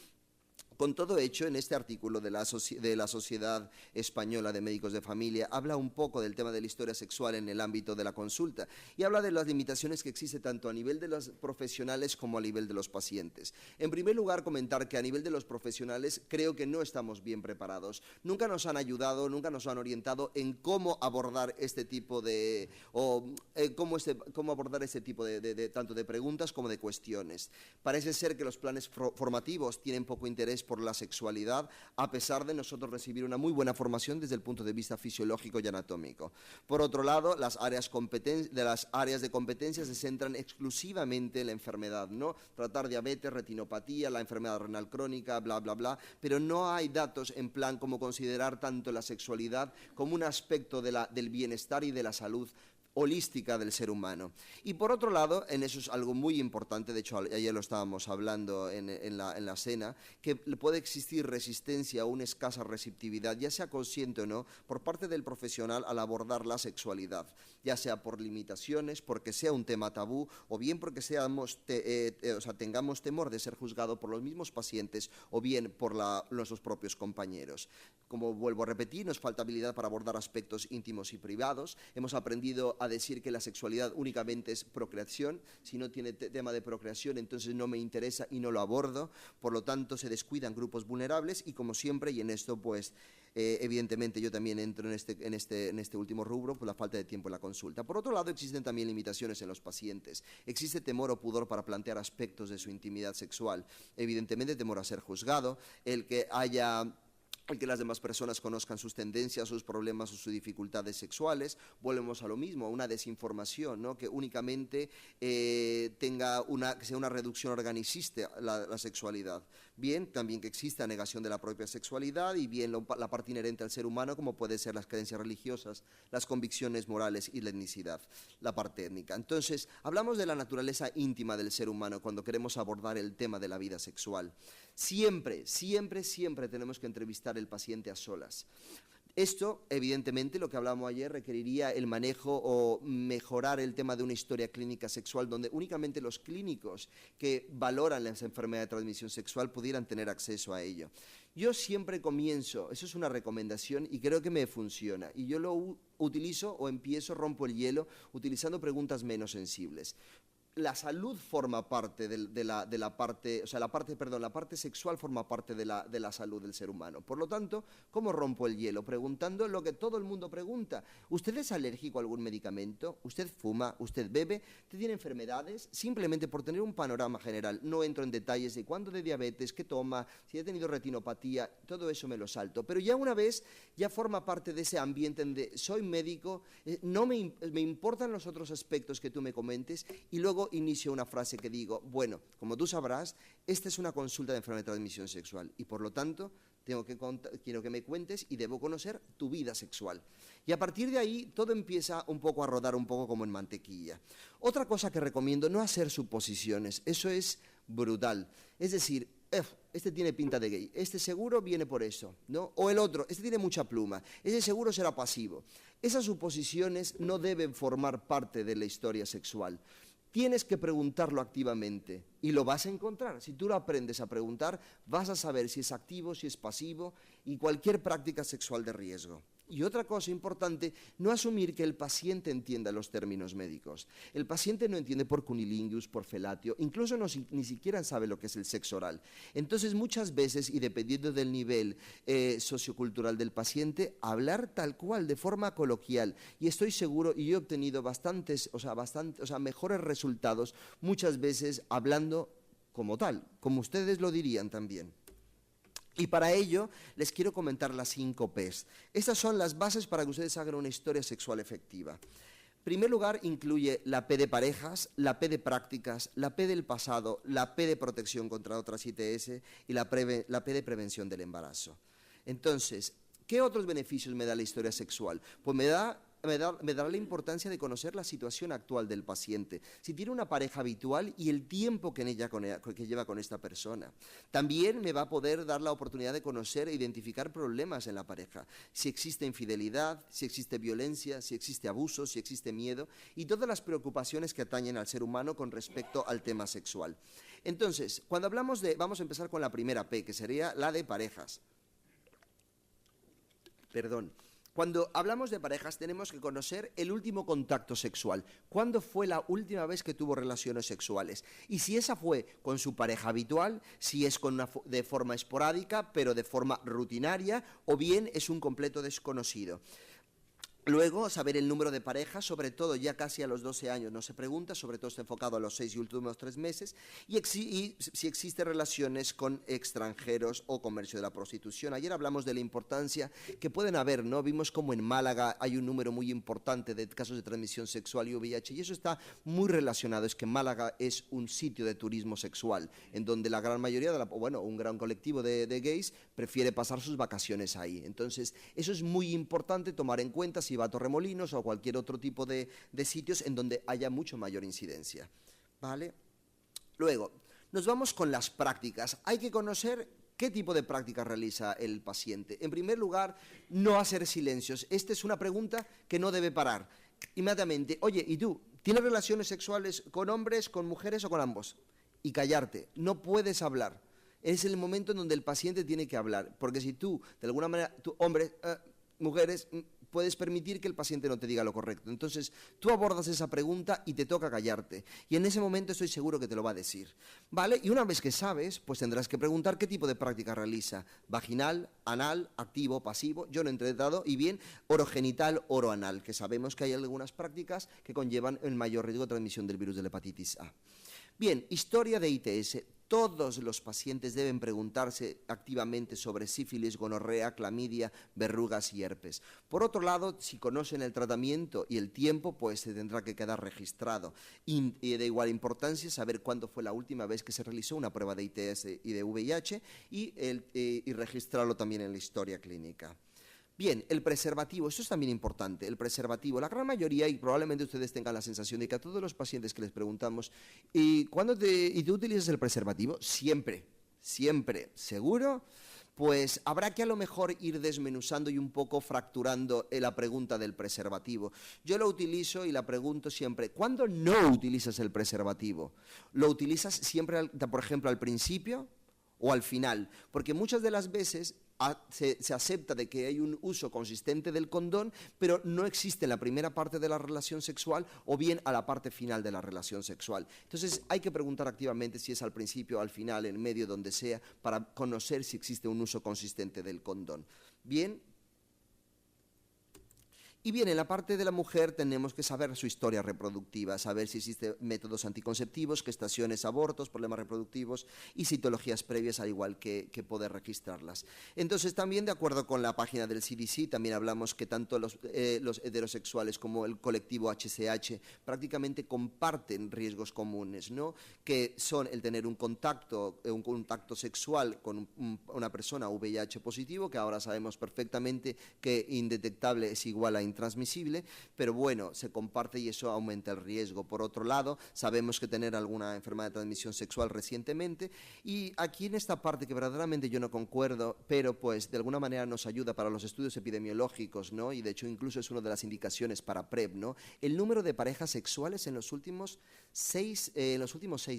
Con todo hecho, en este artículo de la Sociedad Española de Médicos de Familia habla un poco del tema de la historia sexual en el ámbito de la consulta y habla de las limitaciones que existen tanto a nivel de los profesionales como a nivel de los pacientes. En primer lugar, comentar que a nivel de los profesionales creo que no estamos bien preparados. Nunca nos han ayudado, nunca nos han orientado en cómo abordar este tipo de tanto de preguntas como de cuestiones. Parece ser que los planes formativos tienen poco interés por la sexualidad, a pesar de nosotros recibir una muy buena formación desde el punto de vista fisiológico y anatómico. Por otro lado, las áreas de competencia se centran exclusivamente en la enfermedad, ¿no? Tratar diabetes, retinopatía, la enfermedad renal crónica, bla, bla, bla, pero no hay datos en plan como considerar tanto la sexualidad como un aspecto del bienestar y de la salud holística del ser humano. Y por otro lado, en eso es algo muy importante, de hecho ayer lo estábamos hablando en la cena, que puede existir resistencia o una escasa receptividad, ya sea consciente o no, por parte del profesional al abordar la sexualidad, ya sea por limitaciones, porque sea un tema tabú, o bien porque tengamos temor de ser juzgados por los mismos pacientes, o bien por nuestros propios compañeros. Como vuelvo a repetir, nos falta habilidad para abordar aspectos íntimos y privados. Hemos aprendido a decir que la sexualidad únicamente es procreación. Si no tiene tema de procreación, entonces no me interesa y no lo abordo. Por lo tanto, se descuidan grupos vulnerables y, como siempre, y en esto, pues, evidentemente yo también entro en este último rubro, por la falta de tiempo en la consulta. Por otro lado, existen también limitaciones en los pacientes. Existe temor o pudor para plantear aspectos de su intimidad sexual. Evidentemente, temor a ser juzgado, el que las demás personas conozcan sus tendencias, sus problemas o sus dificultades sexuales. Volvemos a lo mismo, a una desinformación, ¿no? Que únicamente que sea una reducción organicista la sexualidad. Bien, también que exista negación de la propia sexualidad y bien la parte inherente al ser humano, como puede ser las creencias religiosas, las convicciones morales y la etnicidad, la parte étnica. Entonces, hablamos de la naturaleza íntima del ser humano cuando queremos abordar el tema de la vida sexual. Siempre, siempre, siempre tenemos que entrevistar al paciente a solas. Esto, evidentemente, lo que hablamos ayer, requeriría el manejo o mejorar el tema de una historia clínica sexual, donde únicamente los clínicos que valoran las enfermedades de transmisión sexual pudieran tener acceso a ello. Yo siempre comienzo, eso es una recomendación y creo que me funciona, y yo lo utilizo o rompo el hielo, utilizando preguntas menos sensibles. La salud forma parte la parte sexual forma parte de la salud del ser humano. Por lo tanto, ¿cómo rompo el hielo? Preguntando lo que todo el mundo pregunta. ¿Usted es alérgico a algún medicamento? ¿Usted fuma? ¿Usted bebe? ¿Usted tiene enfermedades? Simplemente por tener un panorama general. No entro en detalles de cuándo de diabetes, qué toma, si ha tenido retinopatía, todo eso me lo salto. Pero ya una vez, ya forma parte de ese ambiente donde soy médico, no me importan los otros aspectos que tú me comentes, y luego inicio una frase que digo, bueno, como tú sabrás, esta es una consulta de enfermedad de transmisión sexual y por lo tanto quiero que me cuentes y debo conocer tu vida sexual. Y a partir de ahí todo empieza un poco a rodar un poco como en mantequilla. Otra cosa que recomiendo, no hacer suposiciones, eso es brutal. Es decir, este tiene pinta de gay, este seguro viene por eso, ¿no? O el otro, este tiene mucha pluma, ese seguro será pasivo. Esas suposiciones no deben formar parte de la historia sexual. Tienes que preguntarlo activamente y lo vas a encontrar. Si tú lo aprendes a preguntar, vas a saber si es activo, si es pasivo y cualquier práctica sexual de riesgo. Y otra cosa importante, no asumir que el paciente entienda los términos médicos. El paciente no entiende por cunilingus, por felatio, incluso ni siquiera sabe lo que es el sexo oral. Entonces, muchas veces, y dependiendo del nivel sociocultural del paciente, hablar tal cual, de forma coloquial. Y estoy seguro, y he obtenido mejores resultados, muchas veces hablando como tal, como ustedes lo dirían también. Y para ello les quiero comentar las 5 P's. Estas son las bases para que ustedes hagan una historia sexual efectiva. En primer lugar, incluye la P de parejas, la P de prácticas, la P del pasado, la P de protección contra otras ITS y la P de prevención del embarazo. Entonces, ¿qué otros beneficios me da la historia sexual? Pues me dará la importancia de conocer la situación actual del paciente, si tiene una pareja habitual y el tiempo que lleva con esta persona. También me va a poder dar la oportunidad de conocer e identificar problemas en la pareja, si existe infidelidad, si existe violencia, si existe abuso, si existe miedo y todas las preocupaciones que atañen al ser humano con respecto al tema sexual. Entonces, cuando hablamos vamos a empezar con la primera P, que sería la de parejas. Cuando hablamos de parejas tenemos que conocer el último contacto sexual. ¿Cuándo fue la última vez que tuvo relaciones sexuales? Y si esa fue con su pareja habitual, si es de forma esporádica, pero de forma rutinaria, o bien es un completo desconocido. Luego, saber el número de parejas, sobre todo ya casi a los 12 años no se pregunta, sobre todo está enfocado a los 6 y últimos 3 meses, y si existen relaciones con extranjeros o comercio de la prostitución. Ayer hablamos de la importancia que pueden haber, ¿no? Vimos como en Málaga hay un número muy importante de casos de transmisión sexual y VIH, y eso está muy relacionado, es que Málaga es un sitio de turismo sexual, en donde la gran mayoría, un gran colectivo de gays prefiere pasar sus vacaciones ahí. Entonces, eso es muy importante tomar en cuenta si va a Torremolinos o a cualquier otro tipo de sitios en donde haya mucho mayor incidencia, ¿vale? Luego, nos vamos con las prácticas. Hay que conocer qué tipo de prácticas realiza el paciente. En primer lugar, no hacer silencios. Esta es una pregunta que no debe parar. Inmediatamente, oye, ¿y tú? ¿Tienes relaciones sexuales con hombres, con mujeres o con ambos? Y callarte, no puedes hablar. Es el momento en donde el paciente tiene que hablar, porque si tú, de alguna manera, hombres, mujeres, puedes permitir que el paciente no te diga lo correcto. Entonces, tú abordas esa pregunta y te toca callarte. Y en ese momento estoy seguro que te lo va a decir, ¿vale? Y una vez que sabes, pues tendrás que preguntar qué tipo de práctica realiza. Vaginal, anal, activo, pasivo, yo no he entrado, y bien, orogenital, oroanal, que sabemos que hay algunas prácticas que conllevan el mayor riesgo de transmisión del virus de la hepatitis A. Bien, historia de ITS. Todos los pacientes deben preguntarse activamente sobre sífilis, gonorrea, clamidia, verrugas y herpes. Por otro lado, si conocen el tratamiento y el tiempo, pues se tendrá que quedar registrado. Y de igual importancia saber cuándo fue la última vez que se realizó una prueba de ITS y de VIH y registrarlo también en la historia clínica. Bien, el preservativo, esto es también importante, el preservativo. La gran mayoría, y probablemente ustedes tengan la sensación de que a todos los pacientes que les preguntamos, ¿y tú utilizas el preservativo? Siempre, siempre, ¿seguro? Pues habrá que a lo mejor ir desmenuzando y un poco fracturando la pregunta del preservativo. Yo lo utilizo y la pregunto siempre, ¿cuándo no utilizas el preservativo? ¿Lo utilizas siempre, por ejemplo, al principio o al final? Porque muchas de las veces se acepta de que hay un uso consistente del condón, pero no existe en la primera parte de la relación sexual o bien a la parte final de la relación sexual. Entonces hay que preguntar activamente si es al principio, al final, en medio, donde sea, para conocer si existe un uso consistente del condón. Bien. Y bien, en la parte de la mujer tenemos que saber su historia reproductiva, saber si existen métodos anticonceptivos, gestaciones, abortos, problemas reproductivos y citologías previas, al igual que poder registrarlas. Entonces, también de acuerdo con la página del CDC, también hablamos que tanto los heterosexuales como el colectivo HCH prácticamente comparten riesgos comunes, ¿no? Que son el tener un contacto sexual con una persona VIH positivo, que ahora sabemos perfectamente que indetectable es igual a transmisible, pero bueno, se comparte y eso aumenta el riesgo. Por otro lado, sabemos que tener alguna enfermedad de transmisión sexual recientemente, y aquí en esta parte que verdaderamente yo no concuerdo, pero pues de alguna manera nos ayuda para los estudios epidemiológicos, ¿no? Y de hecho incluso es una de las indicaciones para PrEP, ¿no? El número de parejas sexuales en los últimos 6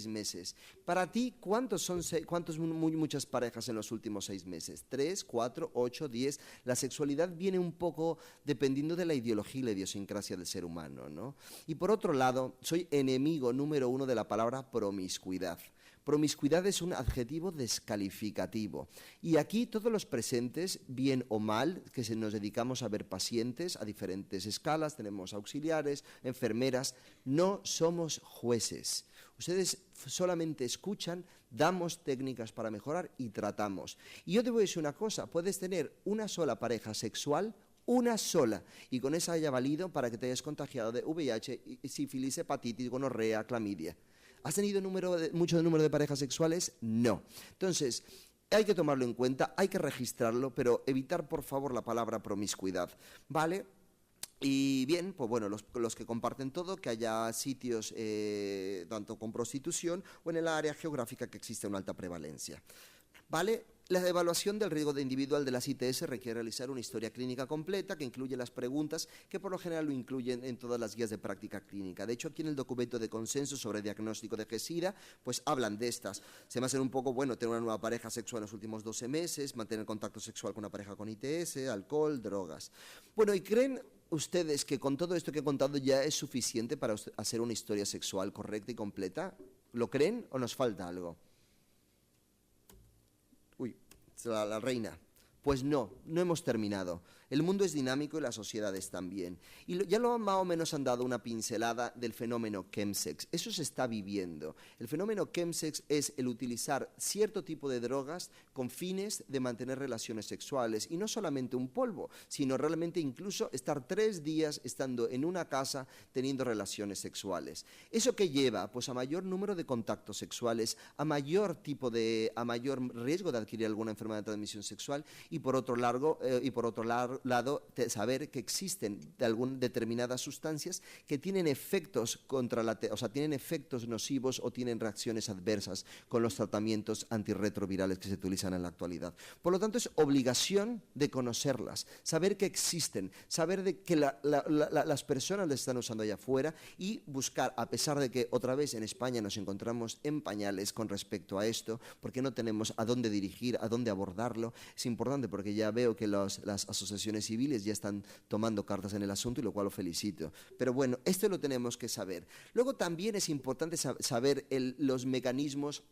meses. Para ti, ¿cuántos muchas parejas en los últimos 6 meses? 3, 4, 8, 10. La sexualidad viene un poco dependiendo de la ideología y la idiosincrasia del ser humano, ¿no? Y por otro lado, soy enemigo número 1 de la palabra promiscuidad. Promiscuidad es un adjetivo descalificativo. Y aquí todos los presentes, bien o mal, que nos dedicamos a ver pacientes a diferentes escalas, tenemos auxiliares, enfermeras, no somos jueces. Ustedes solamente escuchan, damos técnicas para mejorar y tratamos. Y yo te voy a decir una cosa, puedes tener una sola pareja sexual, una sola, y con esa haya valido para que te hayas contagiado de VIH, sífilis, hepatitis, gonorrea, clamidia. ¿Has tenido mucho número de parejas sexuales? No. Entonces, hay que tomarlo en cuenta, hay que registrarlo, pero evitar, por favor, la palabra promiscuidad, ¿vale? Y bien, pues bueno, los que comparten todo, que haya sitios tanto con prostitución o en el área geográfica que existe una alta prevalencia, ¿vale? La evaluación del riesgo individual de las ITS requiere realizar una historia clínica completa que incluye las preguntas que por lo general lo incluyen en todas las guías de práctica clínica. De hecho, aquí en el documento de consenso sobre diagnóstico de GESIDA, pues hablan de estas. Se me hace un poco, bueno, tener una nueva pareja sexual en los últimos 12 meses, mantener contacto sexual con una pareja con ITS, alcohol, drogas. Bueno, ¿y creen ustedes que con todo esto que he contado ya es suficiente para hacer una historia sexual correcta y completa? ¿Lo creen o nos falta algo? La reina. Pues no hemos terminado. El mundo es dinámico y las sociedades también. Y ya más o menos han dado una pincelada del fenómeno chemsex. Eso se está viviendo. El fenómeno chemsex es el utilizar cierto tipo de drogas con fines de mantener relaciones sexuales. Y no solamente un polvo, sino realmente incluso estar 3 días estando en una casa teniendo relaciones sexuales. ¿Eso qué lleva? Pues a mayor número de contactos sexuales, a mayor riesgo de adquirir alguna enfermedad de transmisión sexual y por otro lado, saber que existen determinadas sustancias que tienen efectos tienen efectos nocivos o tienen reacciones adversas con los tratamientos antirretrovirales que se utilizan en la actualidad. Por lo tanto, es obligación de conocerlas, saber que existen, saber de que las personas las están usando allá afuera y buscar, a pesar de que otra vez en España nos encontramos en pañales con respecto a esto, porque no tenemos a dónde dirigir, a dónde abordarlo. Es importante porque ya veo que las asociaciones civiles ya están tomando cartas en el asunto y lo cual lo felicito. Pero bueno, esto lo tenemos que saber. Luego también es importante saber los mecanismos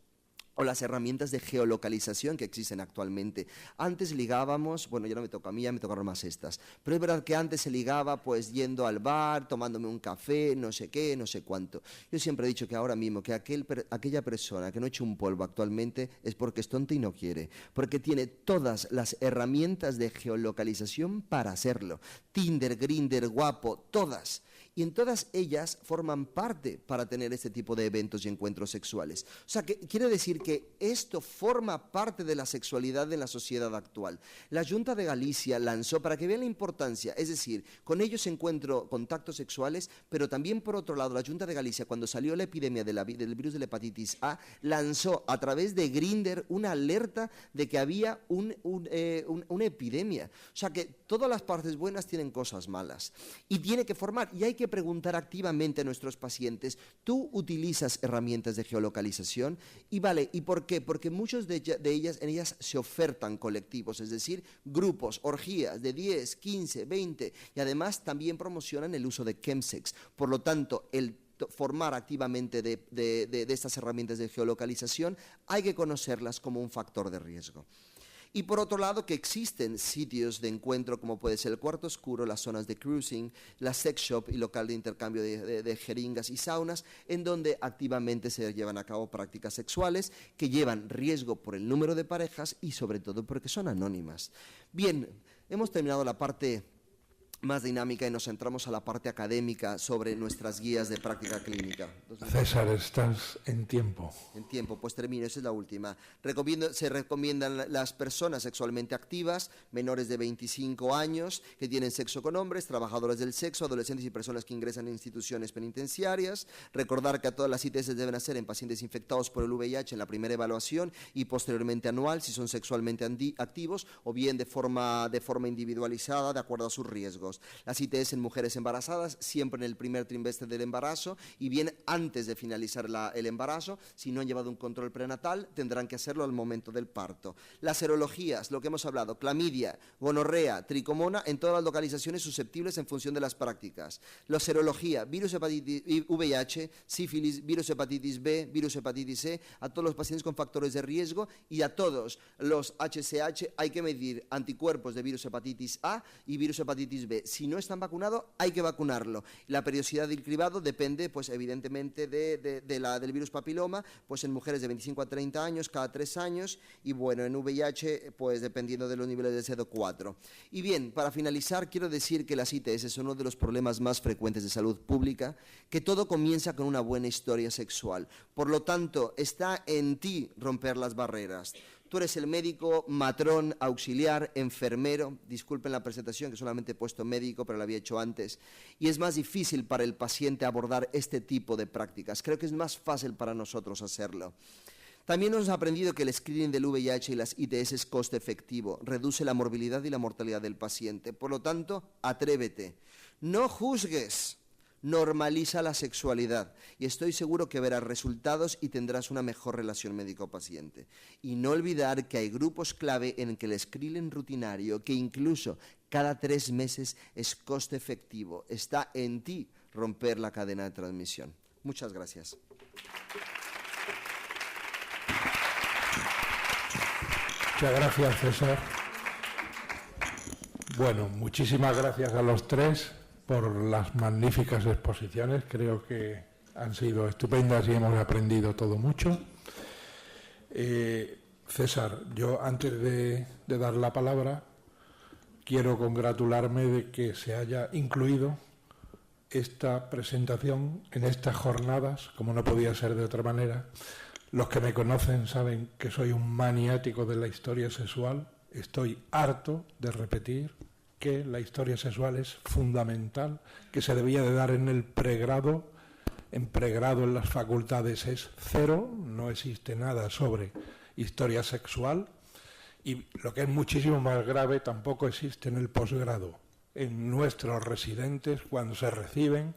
o las herramientas de geolocalización que existen actualmente. Antes ligábamos, bueno, ya no me toca a mí, ya me tocaron más estas, pero es verdad que antes se ligaba pues yendo al bar, tomándome un café, no sé qué, no sé cuánto. Yo siempre he dicho que ahora mismo que aquella persona que no echa un polvo actualmente es porque es tonta y no quiere, porque tiene todas las herramientas de geolocalización para hacerlo. Tinder, Grindr, Guapo, todas. Y en todas ellas forman parte para tener este tipo de eventos y encuentros sexuales. O sea, que quiere decir que esto forma parte de la sexualidad de la sociedad actual. La Junta de Galicia lanzó, para que vean la importancia, es decir, con ellos encuentro contactos sexuales, pero también por otro lado, la Junta de Galicia, cuando salió la epidemia del virus de la hepatitis A, lanzó a través de Grindr una alerta de que había una epidemia. O sea, que todas las partes buenas tienen cosas malas. Y tiene que formar, y hay que preguntar activamente a nuestros pacientes, ¿tú utilizas herramientas de geolocalización? Y vale, ¿y por qué? Porque muchos en ellas se ofertan colectivos, es decir, grupos, orgías de 10, 15, 20, y además también promocionan el uso de chemsex. Por lo tanto, el formar activamente de estas herramientas de geolocalización, hay que conocerlas como un factor de riesgo. Y por otro lado, que existen sitios de encuentro como puede ser el Cuarto Oscuro, las zonas de cruising, la sex shop y local de intercambio de jeringas y saunas, en donde activamente se llevan a cabo prácticas sexuales que llevan riesgo por el número de parejas y sobre todo porque son anónimas. Bien, hemos terminado la parte más dinámica y nos centramos a la parte académica sobre nuestras guías de práctica clínica. César, estás en tiempo. En tiempo, pues termino, esa es la última. Se recomiendan las personas sexualmente activas, menores de 25 años, que tienen sexo con hombres, trabajadores del sexo, adolescentes y personas que ingresan en instituciones penitenciarias. Recordar que a todas las ITS deben hacer en pacientes infectados por el VIH en la primera evaluación y posteriormente anual si son sexualmente activos o bien de forma individualizada de acuerdo a sus riesgos. Las ITS en mujeres embarazadas siempre en el primer trimestre del embarazo y bien antes de finalizar el embarazo. Si no han llevado un control prenatal, tendrán que hacerlo al momento del parto. Las serologías, lo que hemos hablado, clamidia, gonorrea, tricomona, en todas las localizaciones susceptibles en función de las prácticas. La serología, virus hepatitis VIH, sífilis, virus hepatitis B, virus hepatitis C, a todos los pacientes con factores de riesgo y a todos los HCH hay que medir anticuerpos de virus hepatitis A y virus hepatitis B. Si no están vacunados, hay que vacunarlo. La periodicidad del cribado depende, pues evidentemente, del virus papiloma, pues en mujeres de 25 a 30 años, cada 3 años, y bueno, en VIH, pues dependiendo de los niveles de CD4. Y bien, para finalizar, quiero decir que las ITS son uno de los problemas más frecuentes de salud pública, que todo comienza con una buena historia sexual. Por lo tanto, está en ti romper las barreras. Tú eres el médico, matrón, auxiliar, enfermero, disculpen la presentación que solamente he puesto médico, pero lo había hecho antes, y es más difícil para el paciente abordar este tipo de prácticas. Creo que es más fácil para nosotros hacerlo. También hemos aprendido que el screening del VIH y las ITS es coste efectivo, reduce la morbilidad y la mortalidad del paciente. Por lo tanto, atrévete, no juzgues. Normaliza la sexualidad y estoy seguro que verás resultados y tendrás una mejor relación médico-paciente. Y no olvidar que hay grupos clave en que el screening rutinario, que incluso cada 3 meses es coste efectivo. Está en ti romper la cadena de transmisión. Muchas gracias. Muchas gracias, César. Bueno, muchísimas gracias a los tres por las magníficas exposiciones. Creo que han sido estupendas y hemos aprendido todo mucho. César, yo antes de dar la palabra, quiero congratularme de que se haya incluido esta presentación en estas jornadas, como no podía ser de otra manera. Los que me conocen saben que soy un maniático de la historia sexual. Estoy harto de repetir que la historia sexual es fundamental, que se debía de dar en el pregrado. En pregrado en las facultades es 0, no existe nada sobre historia sexual, y lo que es muchísimo más grave, tampoco existe en el posgrado. En nuestros residentes, cuando se reciben,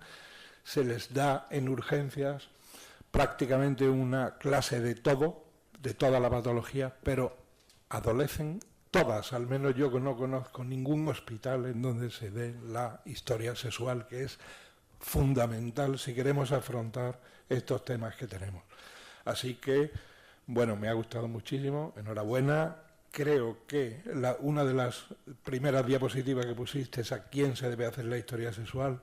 se les da en urgencias prácticamente una clase de todo, de toda la patología, pero adolecen todas. Al menos yo no conozco ningún hospital en donde se dé la historia sexual, que es fundamental si queremos afrontar estos temas que tenemos. Así que, bueno, me ha gustado muchísimo, enhorabuena. Creo que una de las primeras diapositivas que pusiste es a quién se debe hacer la historia sexual,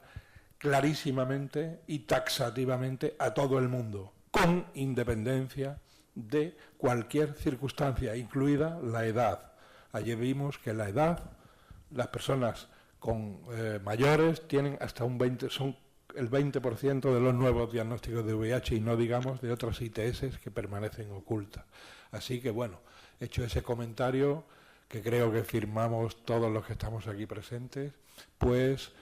clarísimamente y taxativamente a todo el mundo, con independencia de cualquier circunstancia, incluida la edad. Ayer vimos que la edad, las personas con mayores tienen hasta un 20%, son el 20% de los nuevos diagnósticos de VIH, y no digamos de otras ITS que permanecen ocultas. Así que, bueno, hecho ese comentario, que creo que firmamos todos los que estamos aquí presentes, pues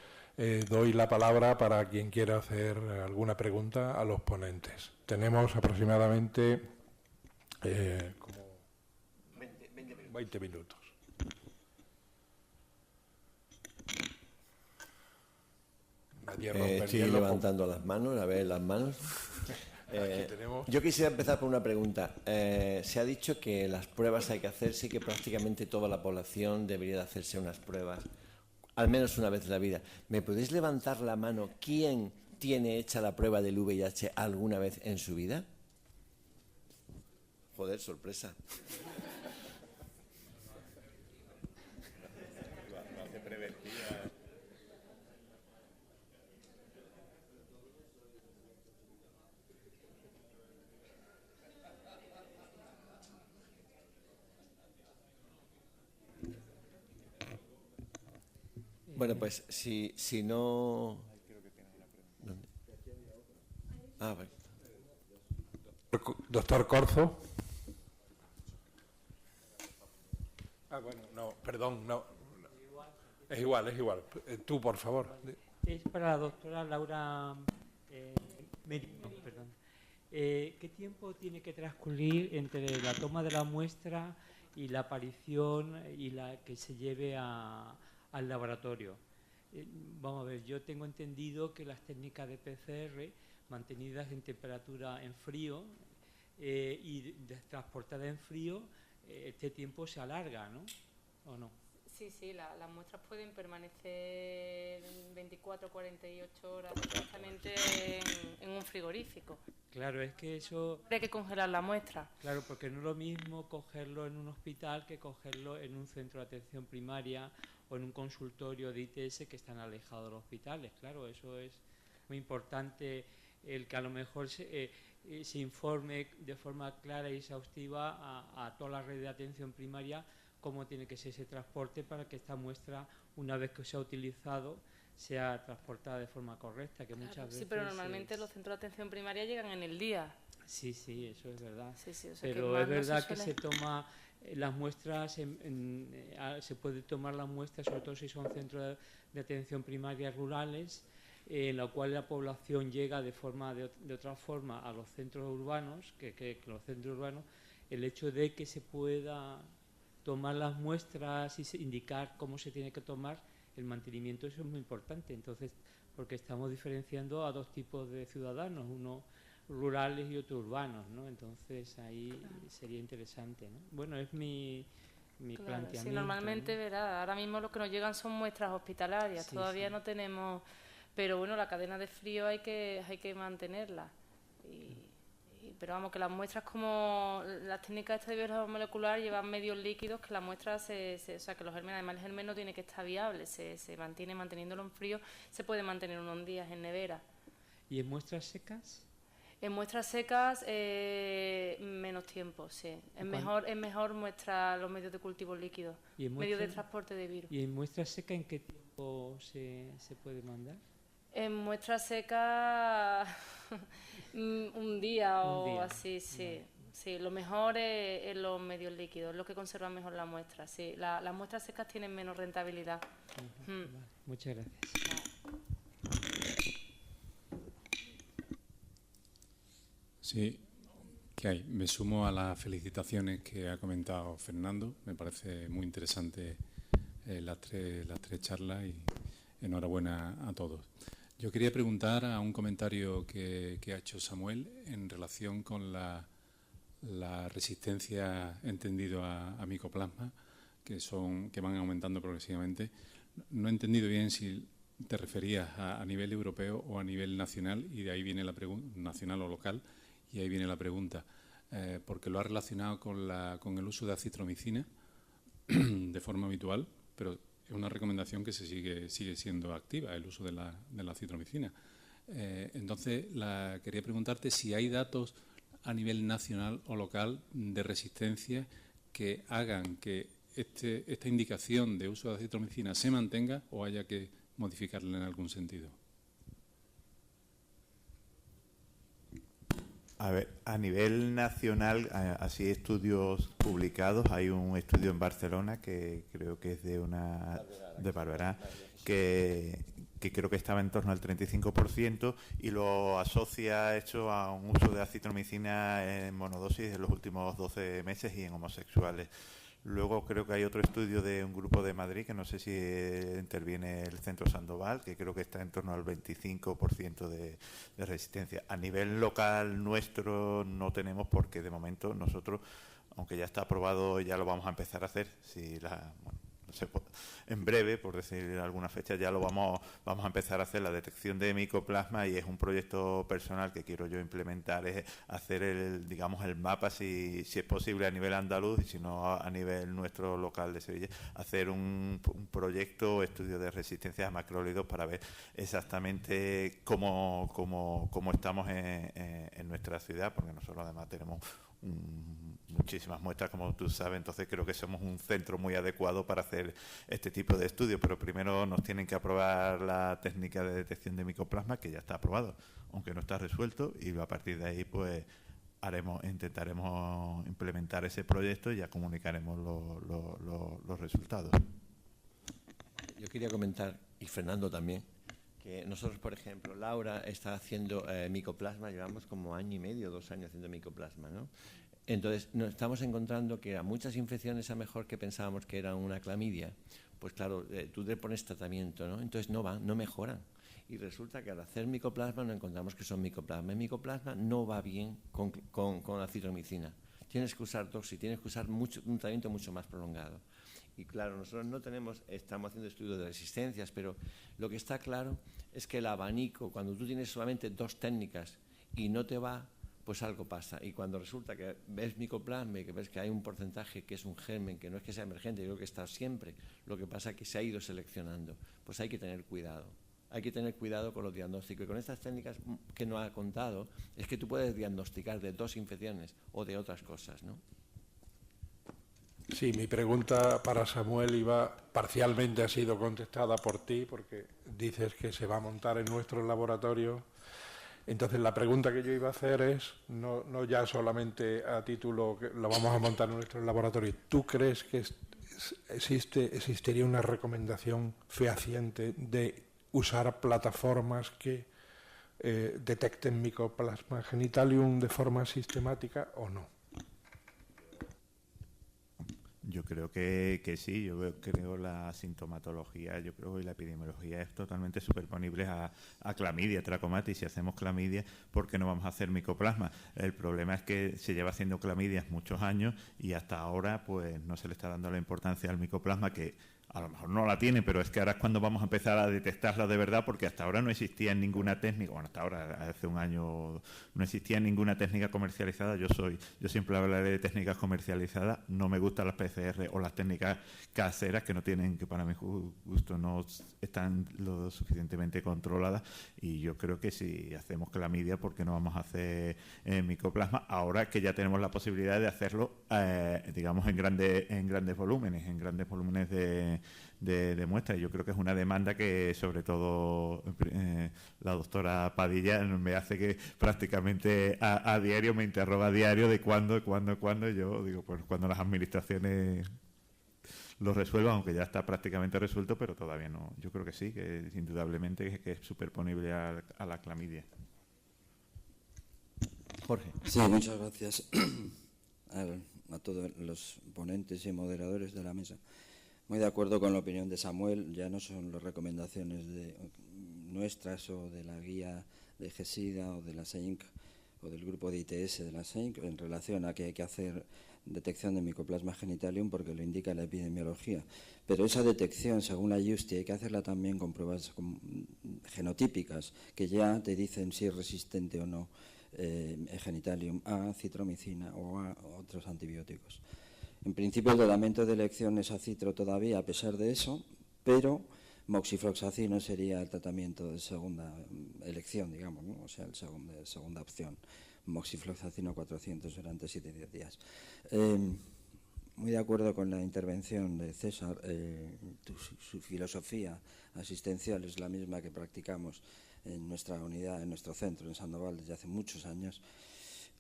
doy la palabra para quien quiera hacer alguna pregunta a los ponentes. Tenemos aproximadamente como 20 minutos. Estoy levantando las manos, a ver las manos. Yo quisiera empezar por una pregunta. Se ha dicho que las pruebas hay que hacerse y que prácticamente toda la población debería de hacerse unas pruebas, al menos una vez en la vida. ¿Me podéis levantar la mano quién tiene hecha la prueba del VIH alguna vez en su vida? Joder, sorpresa. Bueno, pues si no... ¿Dónde? Ah, vale. Doctor Corzo. Bueno, no, perdón, no. Es igual. Tú, por favor. Es para la doctora Laura Merino, perdón. ¿Qué tiempo tiene que transcurrir entre la toma de la muestra y la aparición y la que se lleve al laboratorio? Vamos a ver, yo tengo entendido que las técnicas de PCR mantenidas en temperatura en frío y transportadas en frío, este tiempo se alarga, ¿no? ¿O no? Sí, las muestras pueden permanecer 24 o 48 horas perfectamente en un frigorífico. Claro, es que eso... Hay que congelar la muestra. Claro, porque no es lo mismo cogerlo en un hospital que cogerlo en un centro de atención primaria o en un consultorio de ITS que están alejados de los hospitales. Claro, eso es muy importante, el que a lo mejor se informe de forma clara y exhaustiva a toda la red de atención primaria cómo tiene que ser ese transporte para que esta muestra, una vez que se ha utilizado, sea transportada de forma correcta, que muchas veces... Sí, pero normalmente los centros de atención primaria llegan en el día. Sí, eso es verdad. Sí, o sea, pero es verdad que se toma las muestras, se puede tomar las muestras, sobre todo si son centros de atención primaria rurales, en la cual la población llega de otra forma a los centros urbanos, que los centros urbanos, el hecho de que se pueda tomar las muestras y indicar cómo se tiene que tomar el mantenimiento, eso es muy importante. Entonces, porque estamos diferenciando a dos tipos de ciudadanos, uno rurales y otros urbanos, ¿no? Entonces ahí sería interesante, ¿no? Bueno, es mi planteamiento. Sí, normalmente, ¿no? verá, ahora mismo lo que nos llegan son muestras hospitalarias, todavía no tenemos, pero bueno, la cadena de frío hay que mantenerla y Pero vamos, que las muestras, como las técnicas de biología molecular, llevan medios líquidos que la muestra o sea, que los gérmenes, además el germen no tiene que estar viable, se mantiene, manteniéndolo en frío, se puede mantener unos días en nevera. ¿Y en muestras secas? En muestras secas, menos tiempo, sí. Es mejor muestrar los medios de cultivo líquidos, medios de transporte de virus. ¿Y en muestras secas en qué tiempo se puede mandar? En muestras secas, un día o así, sí. Vale. Sí, lo mejor es los medios líquidos, lo que conservan mejor la muestra. Sí, las muestras secas tienen menos rentabilidad. Vale, muchas gracias. Sí, ¿qué hay? Me sumo a las felicitaciones que ha comentado Fernando. Me parece muy interesante las tres charlas y enhorabuena a todos. Yo quería preguntar a un comentario que ha hecho Samuel en relación con la resistencia, entendido a micoplasma, que van aumentando progresivamente. No he entendido bien si te referías a nivel europeo o a nivel nacional, y de ahí viene la pregunta, nacional o local, y ahí viene la pregunta, porque lo ha relacionado con el uso de acitromicina de forma habitual, pero es una recomendación que sigue siendo activa, el uso de la acitromicina. Entonces, quería preguntarte si hay datos a nivel nacional o local de resistencia que hagan que esta indicación de uso de acitromicina se mantenga o haya que modificarla en algún sentido. A ver, a nivel nacional, así estudios publicados, hay un estudio en Barcelona que creo que es de Barberá, que creo que estaba en torno al 35% y lo asocia esto a un uso de acitromicina en monodosis en los últimos 12 meses y en homosexuales. Luego creo que hay otro estudio de un grupo de Madrid, que no sé si interviene el Centro Sandoval, que creo que está en torno al 25% de resistencia. A nivel local nuestro no tenemos, porque de momento nosotros, aunque ya está aprobado, ya lo vamos a empezar a hacer. En breve, por decir alguna fecha, ya lo vamos a empezar a hacer la detección de micoplasma, y es un proyecto personal que quiero yo implementar, es hacer el mapa, si es posible a nivel andaluz, y si no a nivel nuestro local de Sevilla, hacer un proyecto, estudio de resistencia a macrólidos para ver exactamente cómo estamos en nuestra ciudad, porque nosotros además tenemos muchísimas muestras, como tú sabes, entonces creo que somos un centro muy adecuado para hacer este tipo de estudios, pero primero nos tienen que aprobar la técnica de detección de micoplasma, que ya está aprobado, aunque no está resuelto, y a partir de ahí pues intentaremos implementar ese proyecto y ya comunicaremos los resultados. Yo quería comentar, y Fernando también, que nosotros, por ejemplo, Laura está haciendo micoplasma, llevamos como año y medio, 2 años haciendo micoplasma, ¿no? Entonces, nos estamos encontrando que a muchas infecciones, a mejor que pensábamos que era una clamidia, pues claro, tú le pones tratamiento, ¿no? Entonces no mejoran. Y resulta que al hacer micoplasma nos encontramos que son micoplasma. El micoplasma no va bien con la citromicina. Tienes que usar doxi, tienes que usar un tratamiento mucho más prolongado. Y claro, nosotros estamos haciendo estudios de resistencias, pero lo que está claro es que el abanico, cuando tú tienes solamente 2 técnicas y no te va, pues algo pasa. Y cuando resulta que ves micoplasma y que ves que hay un porcentaje que es un germen, que no es que sea emergente, yo creo que está siempre, lo que pasa es que se ha ido seleccionando, pues hay que tener cuidado. Hay que tener cuidado con los diagnósticos. Y con estas técnicas que nos ha contado, es que tú puedes diagnosticar de 2 infecciones o de otras cosas, ¿no? Sí, mi pregunta para Samuel parcialmente ha sido contestada por ti, porque dices que se va a montar en nuestro laboratorio. Entonces, la pregunta que yo iba a hacer es, no ya solamente a título que lo vamos a montar en nuestro laboratorio, ¿tú crees que existiría una recomendación fehaciente de usar plataformas que detecten micoplasma genitalium de forma sistemática o no? Yo creo que sí, creo la sintomatología, y la epidemiología es totalmente superponible a clamidia, trachomatis. Si hacemos clamidia, ¿por qué no vamos a hacer micoplasma? El problema es que se lleva haciendo clamidias muchos años y hasta ahora pues no se le está dando la importancia al micoplasma, que a lo mejor no la tiene, pero es que ahora es cuando vamos a empezar a detectarla de verdad, porque hasta ahora no existía ninguna técnica, bueno, hasta ahora, hace un año, no existía ninguna técnica comercializada. Yo siempre hablaré de técnicas comercializadas, no me gustan las PCR o las técnicas caseras que no tienen, que para mi gusto no están lo suficientemente controladas, y yo creo que si hacemos clamidia, ¿por qué no vamos a hacer micoplasma? Ahora que ya tenemos la posibilidad de hacerlo, digamos, en grandes volúmenes de muestras. Yo creo que es una demanda que, sobre todo, la doctora Padilla me hace que prácticamente a diario me interroga a diario de cuándo, y yo digo, pues cuando las administraciones lo resuelvan, aunque ya está prácticamente resuelto, pero todavía no. Yo creo que sí, que indudablemente que es superponible a la clamidia. Jorge. Sí, muchas gracias a todos los ponentes y moderadores de la mesa. Muy de acuerdo con la opinión de Samuel. Ya no son las recomendaciones nuestras o de la guía de GESIDA o de la SEINC o del grupo de ITS de la SEINC en relación a que hay que hacer detección de Mycoplasma genitalium porque lo indica la epidemiología. Pero esa detección, según la IUSTI, hay que hacerla también con pruebas genotípicas que ya te dicen si es resistente o no genitalium a citromicina o a otros antibióticos. En principio el tratamiento de elección es a citro todavía a pesar de eso, pero moxifloxacino sería el tratamiento de segunda elección, digamos, ¿no? O sea, segunda opción. Moxifloxacino 400 durante 7-10 días. Muy de acuerdo con la intervención de César. Su filosofía asistencial es la misma que practicamos en nuestra unidad, en nuestro centro, en Sandoval, desde hace muchos años.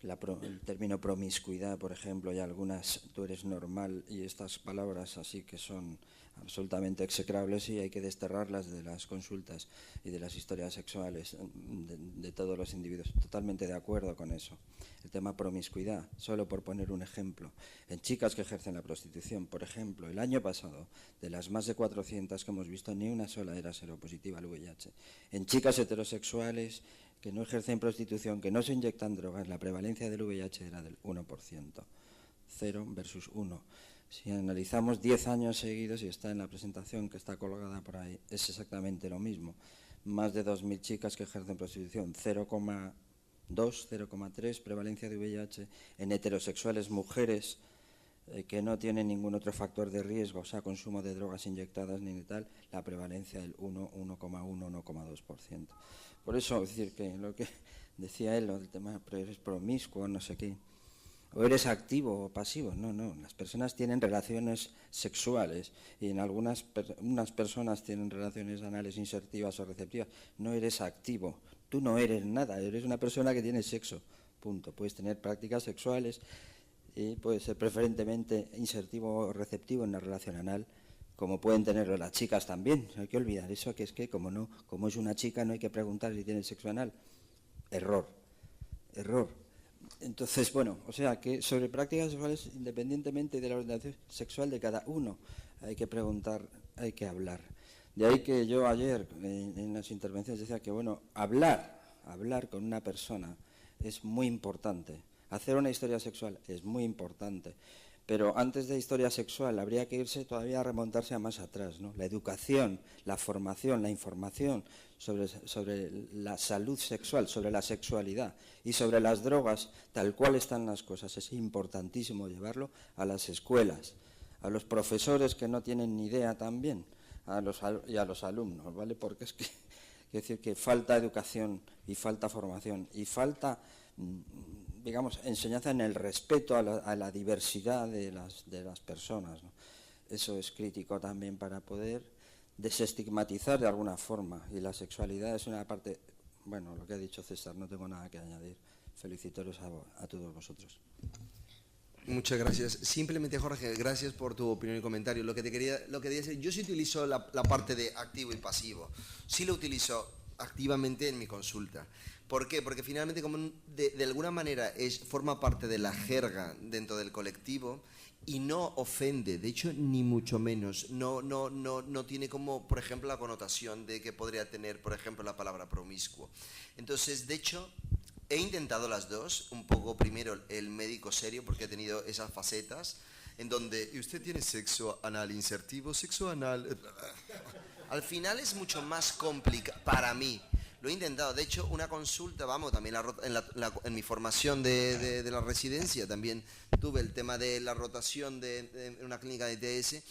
El término promiscuidad, por ejemplo, y algunas, tú eres normal, y estas palabras así que son absolutamente execrables y hay que desterrarlas de las consultas y de las historias sexuales de todos los individuos. Totalmente de acuerdo con eso. El tema promiscuidad, solo por poner un ejemplo. En chicas que ejercen la prostitución, por ejemplo, el año pasado, de las más de 400 que hemos visto, ni una sola era seropositiva al VIH. En chicas heterosexuales que no ejercen prostitución, que no se inyectan drogas, la prevalencia del VIH era del 1%, 0 versus 1. Si analizamos 10 años seguidos, y está en la presentación que está colgada por ahí, es exactamente lo mismo. Más de 2.000 chicas que ejercen prostitución, 0,2, 0,3 prevalencia de VIH. En heterosexuales mujeres que no tienen ningún otro factor de riesgo, o sea, consumo de drogas inyectadas ni de tal, la prevalencia del 1, 1,1, 1,2%. Por eso, es decir, que lo que decía él, lo del tema, eres promiscuo, no sé qué, o eres activo o pasivo. No, las personas tienen relaciones sexuales y en unas personas tienen relaciones anales insertivas o receptivas. No eres activo, tú no eres nada, eres una persona que tiene sexo, punto. Puedes tener prácticas sexuales y puedes ser preferentemente insertivo o receptivo en una relación anal, como pueden tenerlo las chicas también. No hay que olvidar eso, que es que como es una chica no hay que preguntar si tiene sexo anal. Error. Entonces, bueno, o sea que sobre prácticas sexuales, independientemente de la orientación sexual de cada uno, hay que preguntar, hay que hablar. De ahí que yo ayer en las intervenciones decía que, bueno, hablar con una persona es muy importante. Hacer una historia sexual es muy importante. Pero antes de historia sexual habría que irse todavía a remontarse a más atrás, ¿no? La educación, la formación, la información sobre la salud sexual, sobre la sexualidad y sobre las drogas, tal cual están las cosas. Es importantísimo llevarlo a las escuelas, a los profesores que no tienen ni idea también, y a los alumnos, ¿vale? Porque es decir que falta educación y falta formación y falta, digamos, enseñanza en el respeto a la diversidad de las personas, ¿no? Eso es crítico también para poder desestigmatizar de alguna forma. Y la sexualidad es una parte, bueno, lo que ha dicho César, no tengo nada que añadir. Felicitaros a todos vosotros. Muchas gracias. Simplemente, Jorge, gracias por tu opinión y comentario. Lo que quería decir, yo sí utilizo la parte de activo y pasivo. Sí lo utilizo activamente en mi consulta. ¿Por qué? Porque finalmente, como de alguna manera forma parte de la jerga dentro del colectivo y no ofende, de hecho, ni mucho menos. No tiene como, por ejemplo, la connotación de que podría tener, por ejemplo, la palabra promiscuo. Entonces, de hecho, he intentado las dos, un poco primero el médico serio, porque he tenido esas facetas, en donde y usted tiene sexo anal insertivo, sexo anal... Al final es mucho más complicado para mí. Lo he intentado. De hecho, una consulta, vamos, también en mi formación de la residencia también tuve el tema de la rotación en una clínica de ITS.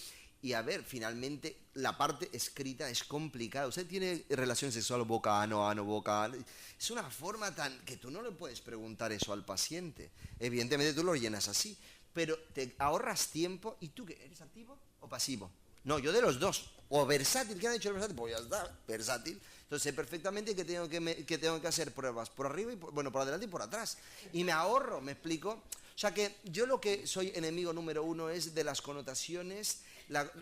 Y a ver, finalmente la parte escrita es complicada. Usted tiene relación sexual boca ano, ano boca ano. Es una forma tan que tú no le puedes preguntar eso al paciente. Evidentemente tú lo llenas así, pero te ahorras tiempo. ¿Y tú qué? ¿Eres activo o pasivo? No, yo de los dos. O versátil. ¿Qué han dicho el versátil? Pues ya está, versátil. Entonces sé perfectamente que tengo que hacer pruebas por arriba, por adelante y por atrás. Y me ahorro, ¿me explico? O sea que yo lo que soy enemigo número uno es de las connotaciones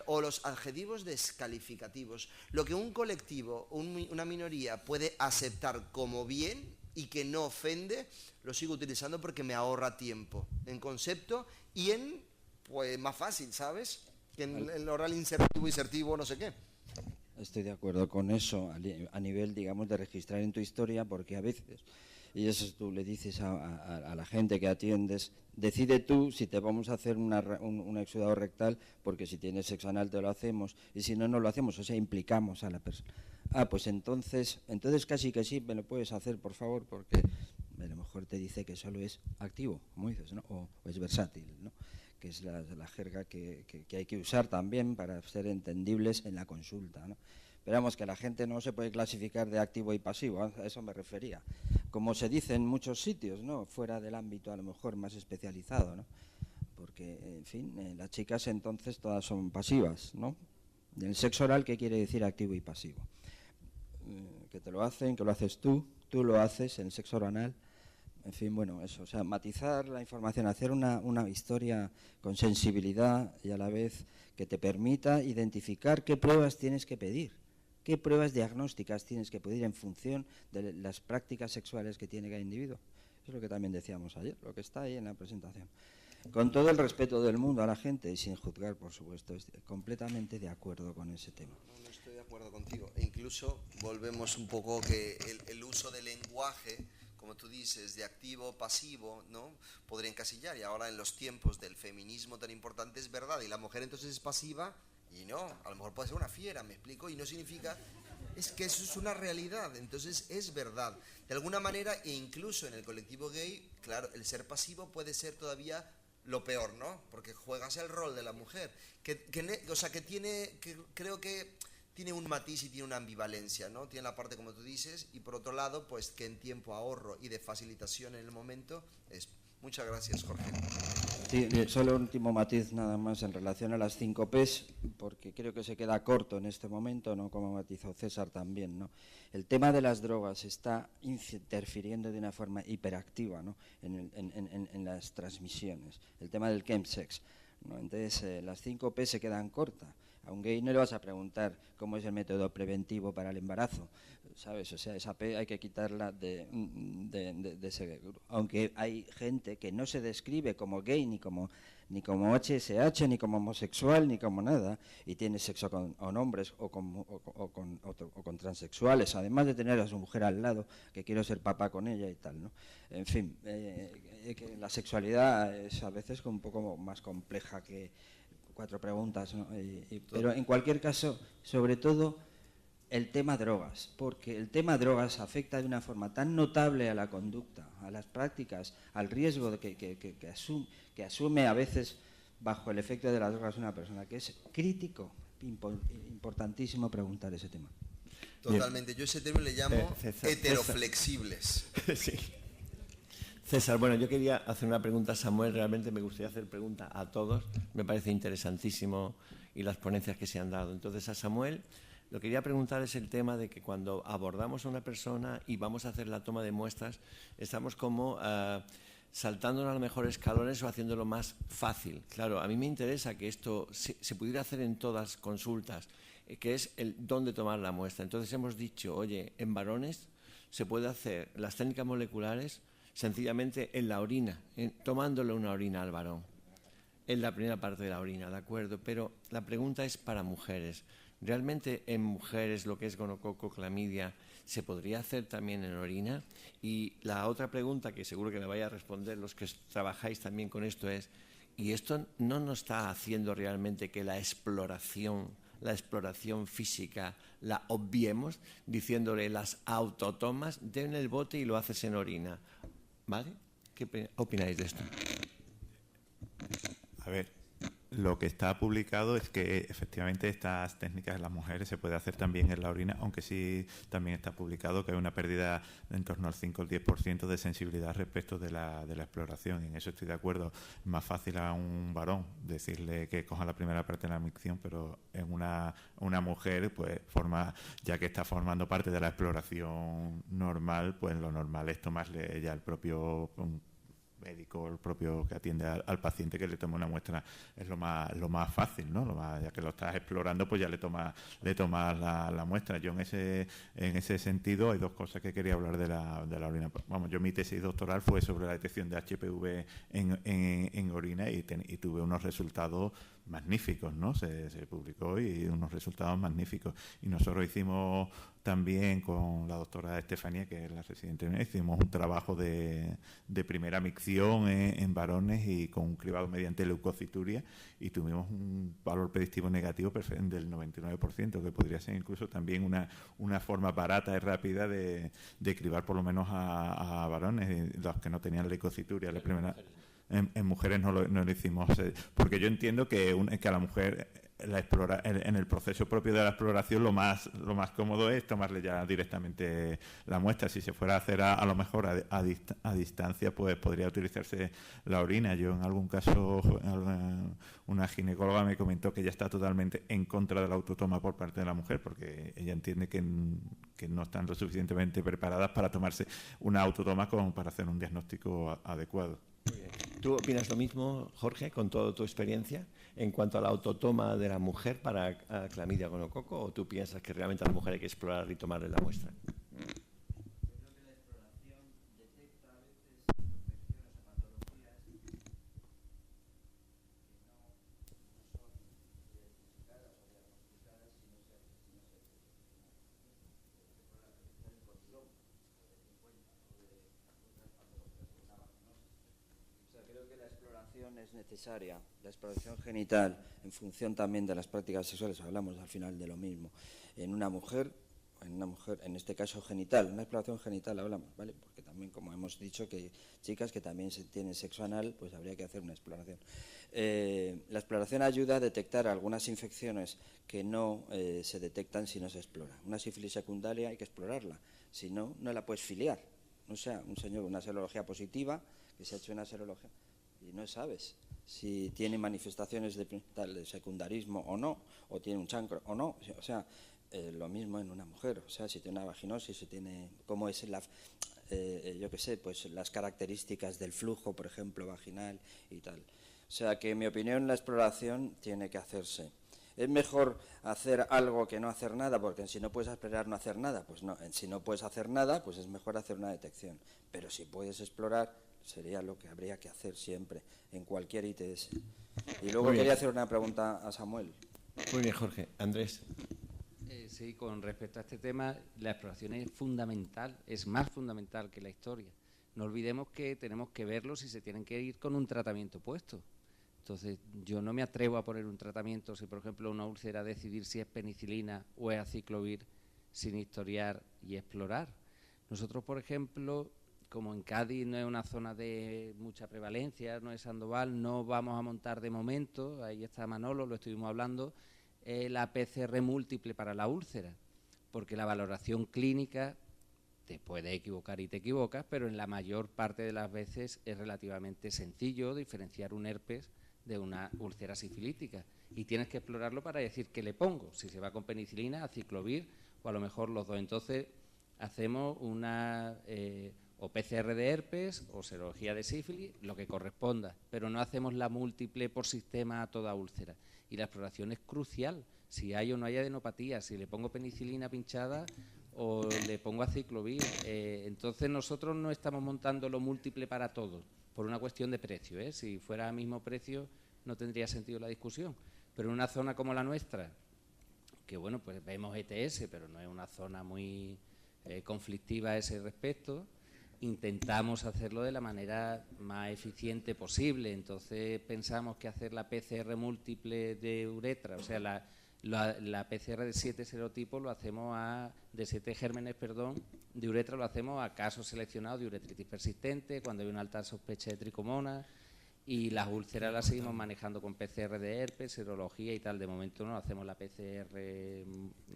o los adjetivos descalificativos. Lo que un colectivo, una minoría puede aceptar como bien y que no ofende, lo sigo utilizando porque me ahorra tiempo en concepto y en, pues más fácil, ¿sabes? Que en el oral insertivo, no sé qué. Estoy de acuerdo con eso a nivel, digamos, de registrar en tu historia, porque a veces, y eso tú le dices a la gente que atiendes, decide tú si te vamos a hacer un exudado rectal, porque si tienes sexo anal te lo hacemos, y si no, no lo hacemos, o sea, implicamos a la persona. Pues entonces casi que sí, me lo puedes hacer, por favor, porque a lo mejor te dice que solo es activo, como dices, ¿no? O es versátil, ¿no? Que es la jerga que hay que usar también para ser entendibles en la consulta, ¿no? Pero vamos, que la gente no se puede clasificar de activo y pasivo, a eso me refería. Como se dice en muchos sitios, ¿no? Fuera del ámbito a lo mejor más especializado, ¿no? Porque, en fin, las chicas entonces todas son pasivas, ¿no? En el sexo oral, ¿qué quiere decir activo y pasivo? Que te lo hacen, que lo haces tú lo haces en el sexo oral. En fin, bueno, eso, o sea, matizar la información, hacer una historia con sensibilidad y a la vez que te permita identificar qué pruebas tienes que pedir, qué pruebas diagnósticas tienes que pedir en función de las prácticas sexuales que tiene cada individuo. Eso es lo que también decíamos ayer, lo que está ahí en la presentación. Con todo el respeto del mundo a la gente y sin juzgar, por supuesto, estoy completamente de acuerdo con ese tema. No estoy de acuerdo contigo. E incluso volvemos un poco que el uso del lenguaje, como tú dices, de activo, pasivo, ¿no? Podría encasillar, y ahora en los tiempos del feminismo tan importante es verdad, y la mujer entonces es pasiva, y no, a lo mejor puede ser una fiera, ¿me explico? Y no significa, es que eso es una realidad, entonces es verdad. De alguna manera, e incluso en el colectivo gay, claro, el ser pasivo puede ser todavía lo peor, ¿no? Porque juegas el rol de la mujer, o sea, creo que tiene un matiz y tiene una ambivalencia, ¿no? Tiene la parte como tú dices y por otro lado, pues que en tiempo ahorro y de facilitación en el momento es... Muchas gracias, Jorge. Sí, solo un último matiz nada más en relación a las 5 P's, porque creo que se queda corto en este momento, ¿no? Como matizó César también, ¿no? El tema de las drogas está interfiriendo de una forma hiperactiva, ¿no? en las transmisiones. El tema del chemsex, ¿no? Entonces, las 5 P se quedan cortas. A un gay no le vas a preguntar cómo es el método preventivo para el embarazo, ¿sabes? O sea, esa P hay que quitarla de ese grupo. Aunque hay gente que no se describe como gay, ni como HSH, ni como homosexual, ni como nada, y tiene sexo con hombres o con transexuales, además de tener a su mujer al lado, que quiero ser papá con ella y tal, ¿no? En fin, que la sexualidad es a veces un poco más compleja que 4 preguntas, ¿no? Pero en cualquier caso, sobre todo el tema drogas, porque el tema drogas afecta de una forma tan notable a la conducta, a las prácticas, al riesgo de que asume a veces bajo el efecto de las drogas una persona, que es crítico, importantísimo preguntar ese tema. Totalmente, yo ese término le llamo heteroflexibles. Sí. César, bueno, yo quería hacer una pregunta a Samuel, realmente me gustaría hacer pregunta a todos, me parece interesantísimo y las ponencias que se han dado. Entonces, a Samuel lo que quería preguntar es el tema de que cuando abordamos a una persona y vamos a hacer la toma de muestras, estamos como saltándonos a los mejores escalones o haciéndolo más fácil. Claro, a mí me interesa que esto se pudiera hacer en todas consultas, que es el dónde tomar la muestra. Entonces hemos dicho, oye, en varones se puede hacer las técnicas moleculares sencillamente en la orina, tomándole una orina al varón, en la primera parte de la orina, ¿de acuerdo? Pero la pregunta es para mujeres. ¿Realmente en mujeres lo que es gonococo, clamidia, se podría hacer también en orina? Y la otra pregunta, que seguro que me vaya a responder los que trabajáis también con esto, es Y esto no nos está haciendo realmente que la exploración física la obviemos, diciéndole las autotomas, den el bote y lo haces en orina. ¿Vale? ¿Qué opináis de esto? A ver, lo que está publicado es que efectivamente estas técnicas en las mujeres se puede hacer también en la orina, aunque sí también está publicado que hay una pérdida de en torno al 5 o el 10% de sensibilidad respecto de la exploración. Y en eso estoy de acuerdo. Es más fácil a un varón decirle que coja la primera parte de la micción, pero en una mujer, pues ya que está formando parte de la exploración normal, pues lo normal es tomarle ella el propio médico, el propio que atiende al paciente, que le tome una muestra. Es lo más fácil, ¿no? Ya que lo estás explorando, pues ya le tomas la muestra. Yo en ese sentido hay dos cosas que quería hablar de la orina. Vamos, yo mi tesis doctoral fue sobre la detección de HPV en orina y tuve unos resultados magníficos, ¿no? Se publicó y unos resultados magníficos. Y nosotros hicimos también con la doctora Estefanía, que es la residente, hicimos un trabajo de primera micción en varones y con un cribado mediante leucocituria, y tuvimos un valor predictivo negativo del 99%, que podría ser incluso también una forma barata y rápida de cribar por lo menos a varones, los que no tenían leucocituria. La primera, en mujeres no lo hicimos, porque yo entiendo que a la mujer en el proceso propio de la exploración lo más cómodo es tomarle ya directamente la muestra. Si se fuera a hacer a lo mejor a distancia, pues podría utilizarse la orina. Yo en algún caso, una ginecóloga me comentó que ella está totalmente en contra de la autotoma por parte de la mujer, porque ella entiende que no están lo suficientemente preparadas para tomarse una autotoma como para hacer un diagnóstico adecuado. ¿Tú opinas lo mismo, Jorge, con toda tu experiencia en cuanto a la autotoma de la mujer para clamidia gonococo, o tú piensas que realmente a la mujer hay que explorar y tomarle la muestra? Es necesaria, la exploración genital, en función también de las prácticas sexuales, hablamos al final de lo mismo, en una mujer, en este caso genital, una exploración genital hablamos, ¿vale? Porque también, como hemos dicho, que chicas que también tienen sexo anal, pues habría que hacer una exploración. La exploración ayuda a detectar algunas infecciones que no se detectan si no se explora. Una sífilis secundaria hay que explorarla, si no, no la puedes filiar. O sea, un señor con una serología positiva, que se ha hecho una serología, y no sabes si tiene manifestaciones de secundarismo o no, o tiene un chancro o no. O sea, lo mismo en una mujer. O sea, si tiene una vaginosis, si tiene, cómo es yo qué sé, pues las características del flujo, por ejemplo, vaginal y tal. O sea, que en mi opinión la exploración tiene que hacerse. ¿Es mejor hacer algo que no hacer nada? Porque si no puedes esperar no hacer nada, pues no. Si no puedes hacer nada, pues es mejor hacer una detección. Pero si puedes explorar, sería lo que habría que hacer siempre, en cualquier ITS. Y luego quería hacer una pregunta a Samuel. Muy bien, Jorge. Andrés. Sí, con respecto a este tema, la exploración es fundamental, es más fundamental que la historia. No olvidemos que tenemos que verlo si se tienen que ir con un tratamiento puesto. Entonces, yo no me atrevo a poner un tratamiento si, por ejemplo, una úlcera decidir si es penicilina o es aciclovir sin historiar y explorar. Nosotros, por ejemplo, como en Cádiz no es una zona de mucha prevalencia, no es Sandoval, no vamos a montar de momento, ahí está Manolo, lo estuvimos hablando, la PCR múltiple para la úlcera, porque la valoración clínica te puedes equivocar y te equivocas, pero en la mayor parte de las veces es relativamente sencillo diferenciar un herpes de una úlcera sifilítica, y tienes que explorarlo para decir qué le pongo, si se va con penicilina, aciclovir o a lo mejor los dos. Entonces hacemos una o PCR de herpes o serología de sífilis, lo que corresponda, pero no hacemos la múltiple por sistema a toda úlcera. Y la exploración es crucial, si hay o no hay adenopatía, si le pongo penicilina pinchada o le pongo aciclovir. Entonces nosotros no estamos montando lo múltiple para todos, por una cuestión de precio. Si fuera al mismo precio no tendría sentido la discusión, pero en una zona como la nuestra, que bueno, pues vemos ETS, pero no es una zona muy conflictiva a ese respecto, intentamos hacerlo de la manera más eficiente posible. Entonces pensamos que hacer la PCR múltiple de uretra, o sea, la PCR de 7 serotipos lo hacemos de 7 gérmenes, de uretra lo hacemos a casos seleccionados de uretritis persistente, cuando hay una alta sospecha de tricomonas, y las úlceras las seguimos manejando con PCR de herpes, serología y tal. De momento no hacemos la PCR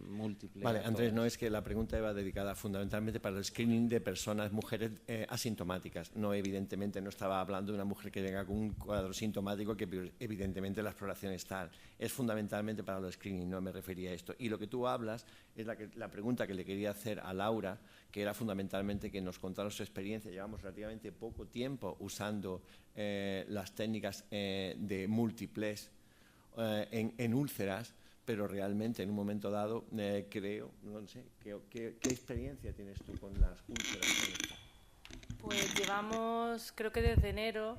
múltiple. Vale, Andrés, no, es que la pregunta iba dedicada fundamentalmente para el screening de personas, mujeres asintomáticas. No, evidentemente, no estaba hablando de una mujer que venga con un cuadro sintomático, que evidentemente la exploración es tal. Es fundamentalmente para el screening, no me refería a esto. Y lo que tú hablas es la pregunta que le quería hacer a Laura, que era fundamentalmente que nos contara su experiencia. Llevamos relativamente poco tiempo usando las técnicas de múltiples en úlceras, pero realmente en un momento dado creo, no sé, ¿qué experiencia tienes tú con las úlceras? Pues llevamos, creo que desde enero,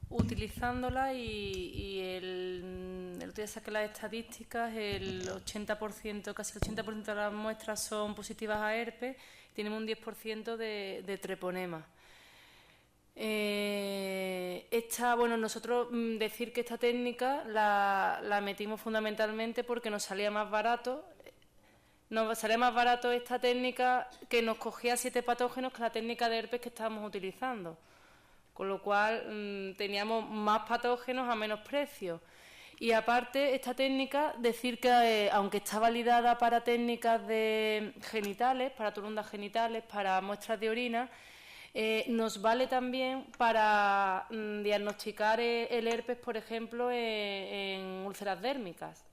utilizándola y el otro día saqué las estadísticas, el 80%, casi el 80% de las muestras son positivas a herpes, tenemos un 10% de treponema. Nosotros decir que esta técnica la metimos fundamentalmente porque nos salía más barato. Nos salía más barato esta técnica, que nos cogía 7 patógenos, que la técnica de herpes que estábamos utilizando. Con lo cual teníamos más patógenos a menos precio. Y aparte, esta técnica, decir que aunque está validada para técnicas de genitales, para torundas genitales, para muestras de orina, nos vale también para diagnosticar el herpes, por ejemplo, en úlceras dérmicas.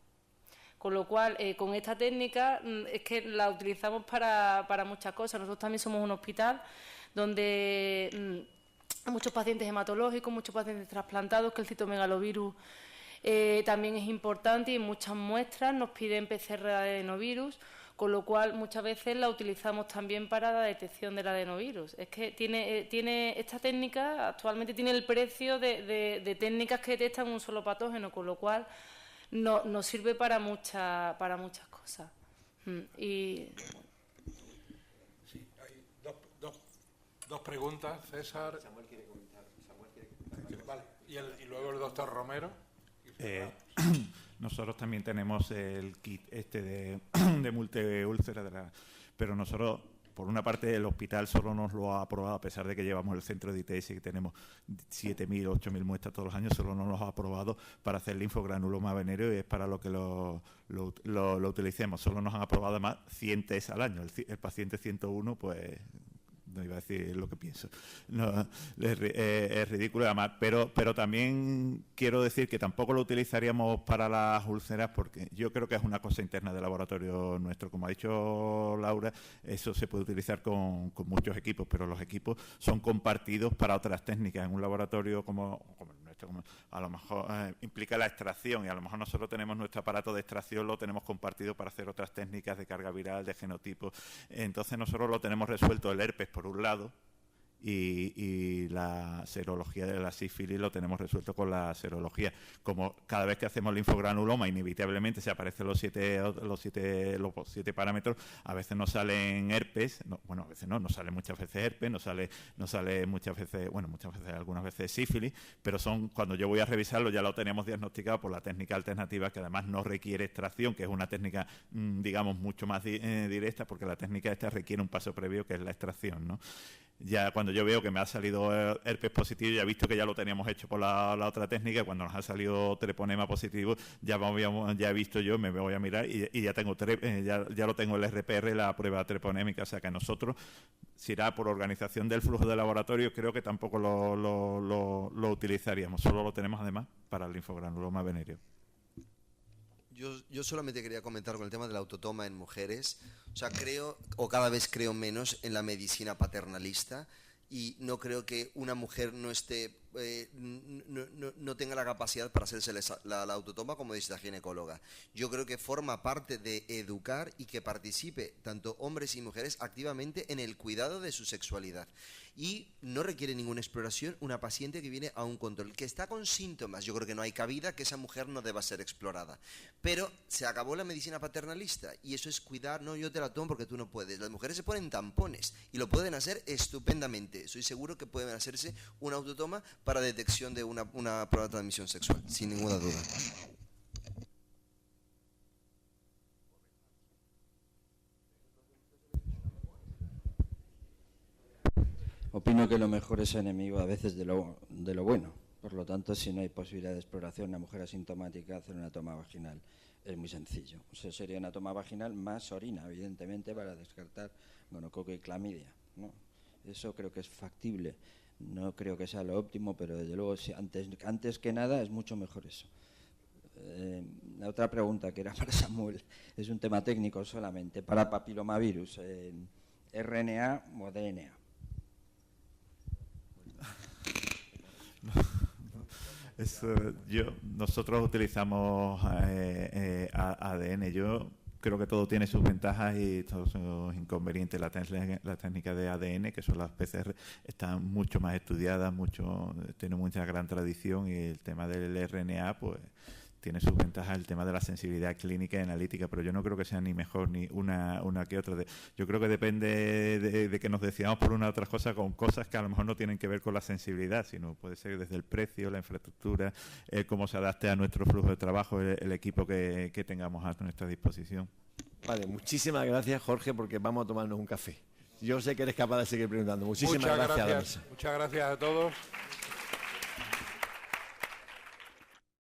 Con lo cual, con esta técnica es que la utilizamos para muchas cosas. Nosotros también somos un hospital donde hay muchos pacientes hematológicos, muchos pacientes trasplantados, que el citomegalovirus también es importante, y en muchas muestras nos piden PCR de adenovirus, con lo cual muchas veces la utilizamos también para la detección del adenovirus. Es que tiene esta técnica, actualmente tiene el precio de técnicas que detectan un solo patógeno, con lo cual nos sirve para muchas cosas. Y sí, hay dos preguntas, César. Samuel quiere comentar. Vale. Y luego el doctor Romero. Nosotros también tenemos el kit de multiúlcera, pero nosotros, por una parte, el hospital solo nos lo ha aprobado, a pesar de que llevamos el centro de ITS, que tenemos 7.000, 8.000 muestras todos los años, solo nos lo ha aprobado para hacer linfogranuloma venéreo, y es para lo que lo utilicemos. Solo nos han aprobado además 100 test al año. El paciente 101, pues no iba a decir lo que pienso, no, es ridículo además, pero también quiero decir que tampoco lo utilizaríamos para las úlceras, porque yo creo que es una cosa interna del laboratorio nuestro. Como ha dicho Laura, eso se puede utilizar con muchos equipos, pero los equipos son compartidos para otras técnicas. En un laboratorio como el nuestro, a lo mejor implica la extracción, y a lo mejor nosotros tenemos nuestro aparato de extracción, lo tenemos compartido para hacer otras técnicas de carga viral, de genotipo. Entonces nosotros lo tenemos resuelto, el herpes por un lado, y la serología de la sífilis lo tenemos resuelto con la serología. Como cada vez que hacemos linfogranuloma inevitablemente se aparecen los siete parámetros, a veces nos salen herpes, a veces no, nos sale muchas veces herpes, nos sale muchas veces, algunas veces sífilis, pero cuando yo voy a revisarlo ya lo tenemos diagnosticado por la técnica alternativa, que además no requiere extracción, que es una técnica digamos mucho más directa, porque la técnica esta requiere un paso previo, que es la extracción, ¿no? Ya cuando yo veo que me ha salido herpes positivo, ya he visto que ya lo teníamos hecho por la otra técnica. Cuando nos ha salido treponema positivo, ya he visto yo, me voy a mirar y ya tengo ya lo tengo el RPR, la prueba treponémica. O sea que nosotros, si era por organización del flujo de laboratorio, creo que tampoco lo utilizaríamos. Solo lo tenemos además para el linfogranuloma venéreo. Yo solamente quería comentar con el tema de la autotoma en mujeres. O sea, cada vez creo menos en la medicina paternalista, y no creo que una mujer no esté no tenga la capacidad para hacerse la autotoma, como dice la ginecóloga. Yo creo que forma parte de educar y que participe tanto hombres y mujeres activamente en el cuidado de su sexualidad. Y no requiere ninguna exploración una paciente que viene a un control, que está con síntomas. Yo creo que no hay cabida que esa mujer no deba ser explorada. Pero se acabó la medicina paternalista y eso es cuidar, no, yo te la tomo porque tú no puedes. Las mujeres se ponen tampones y lo pueden hacer estupendamente. Estoy seguro que pueden hacerse una autotoma para detección de una prueba de transmisión sexual, sin ninguna duda. Opino que lo mejor es enemigo a veces de lo bueno. Por lo tanto, si no hay posibilidad de exploración, una mujer asintomática hacer una toma vaginal es muy sencillo. O sea, sería una toma vaginal más orina, evidentemente, para descartar gonococo y clamidia, ¿no? Eso creo que es factible. No creo que sea lo óptimo, pero desde luego, si antes que nada, es mucho mejor eso. La otra pregunta, que era para Samuel, es un tema técnico solamente. Para papilomavirus, ¿RNA o DNA? Nosotros utilizamos ADN. Yo creo que todo tiene sus ventajas y todos sus inconvenientes. La técnica de ADN, que son las PCR, están mucho más estudiadas, tiene mucha gran tradición, y el tema del RNA, pues tiene sus ventajas, el tema de la sensibilidad clínica y analítica, pero yo no creo que sea ni mejor ni una que otra. Yo creo que depende de que nos decidamos por una u otra cosa, con cosas que a lo mejor no tienen que ver con la sensibilidad, sino puede ser desde el precio, la infraestructura, cómo se adapte a nuestro flujo de trabajo, el equipo que tengamos a nuestra disposición. Vale, muchísimas gracias, Jorge, porque vamos a tomarnos un café. Yo sé que eres capaz de seguir preguntando. Muchísimas gracias a la mesa. Muchas gracias a todos.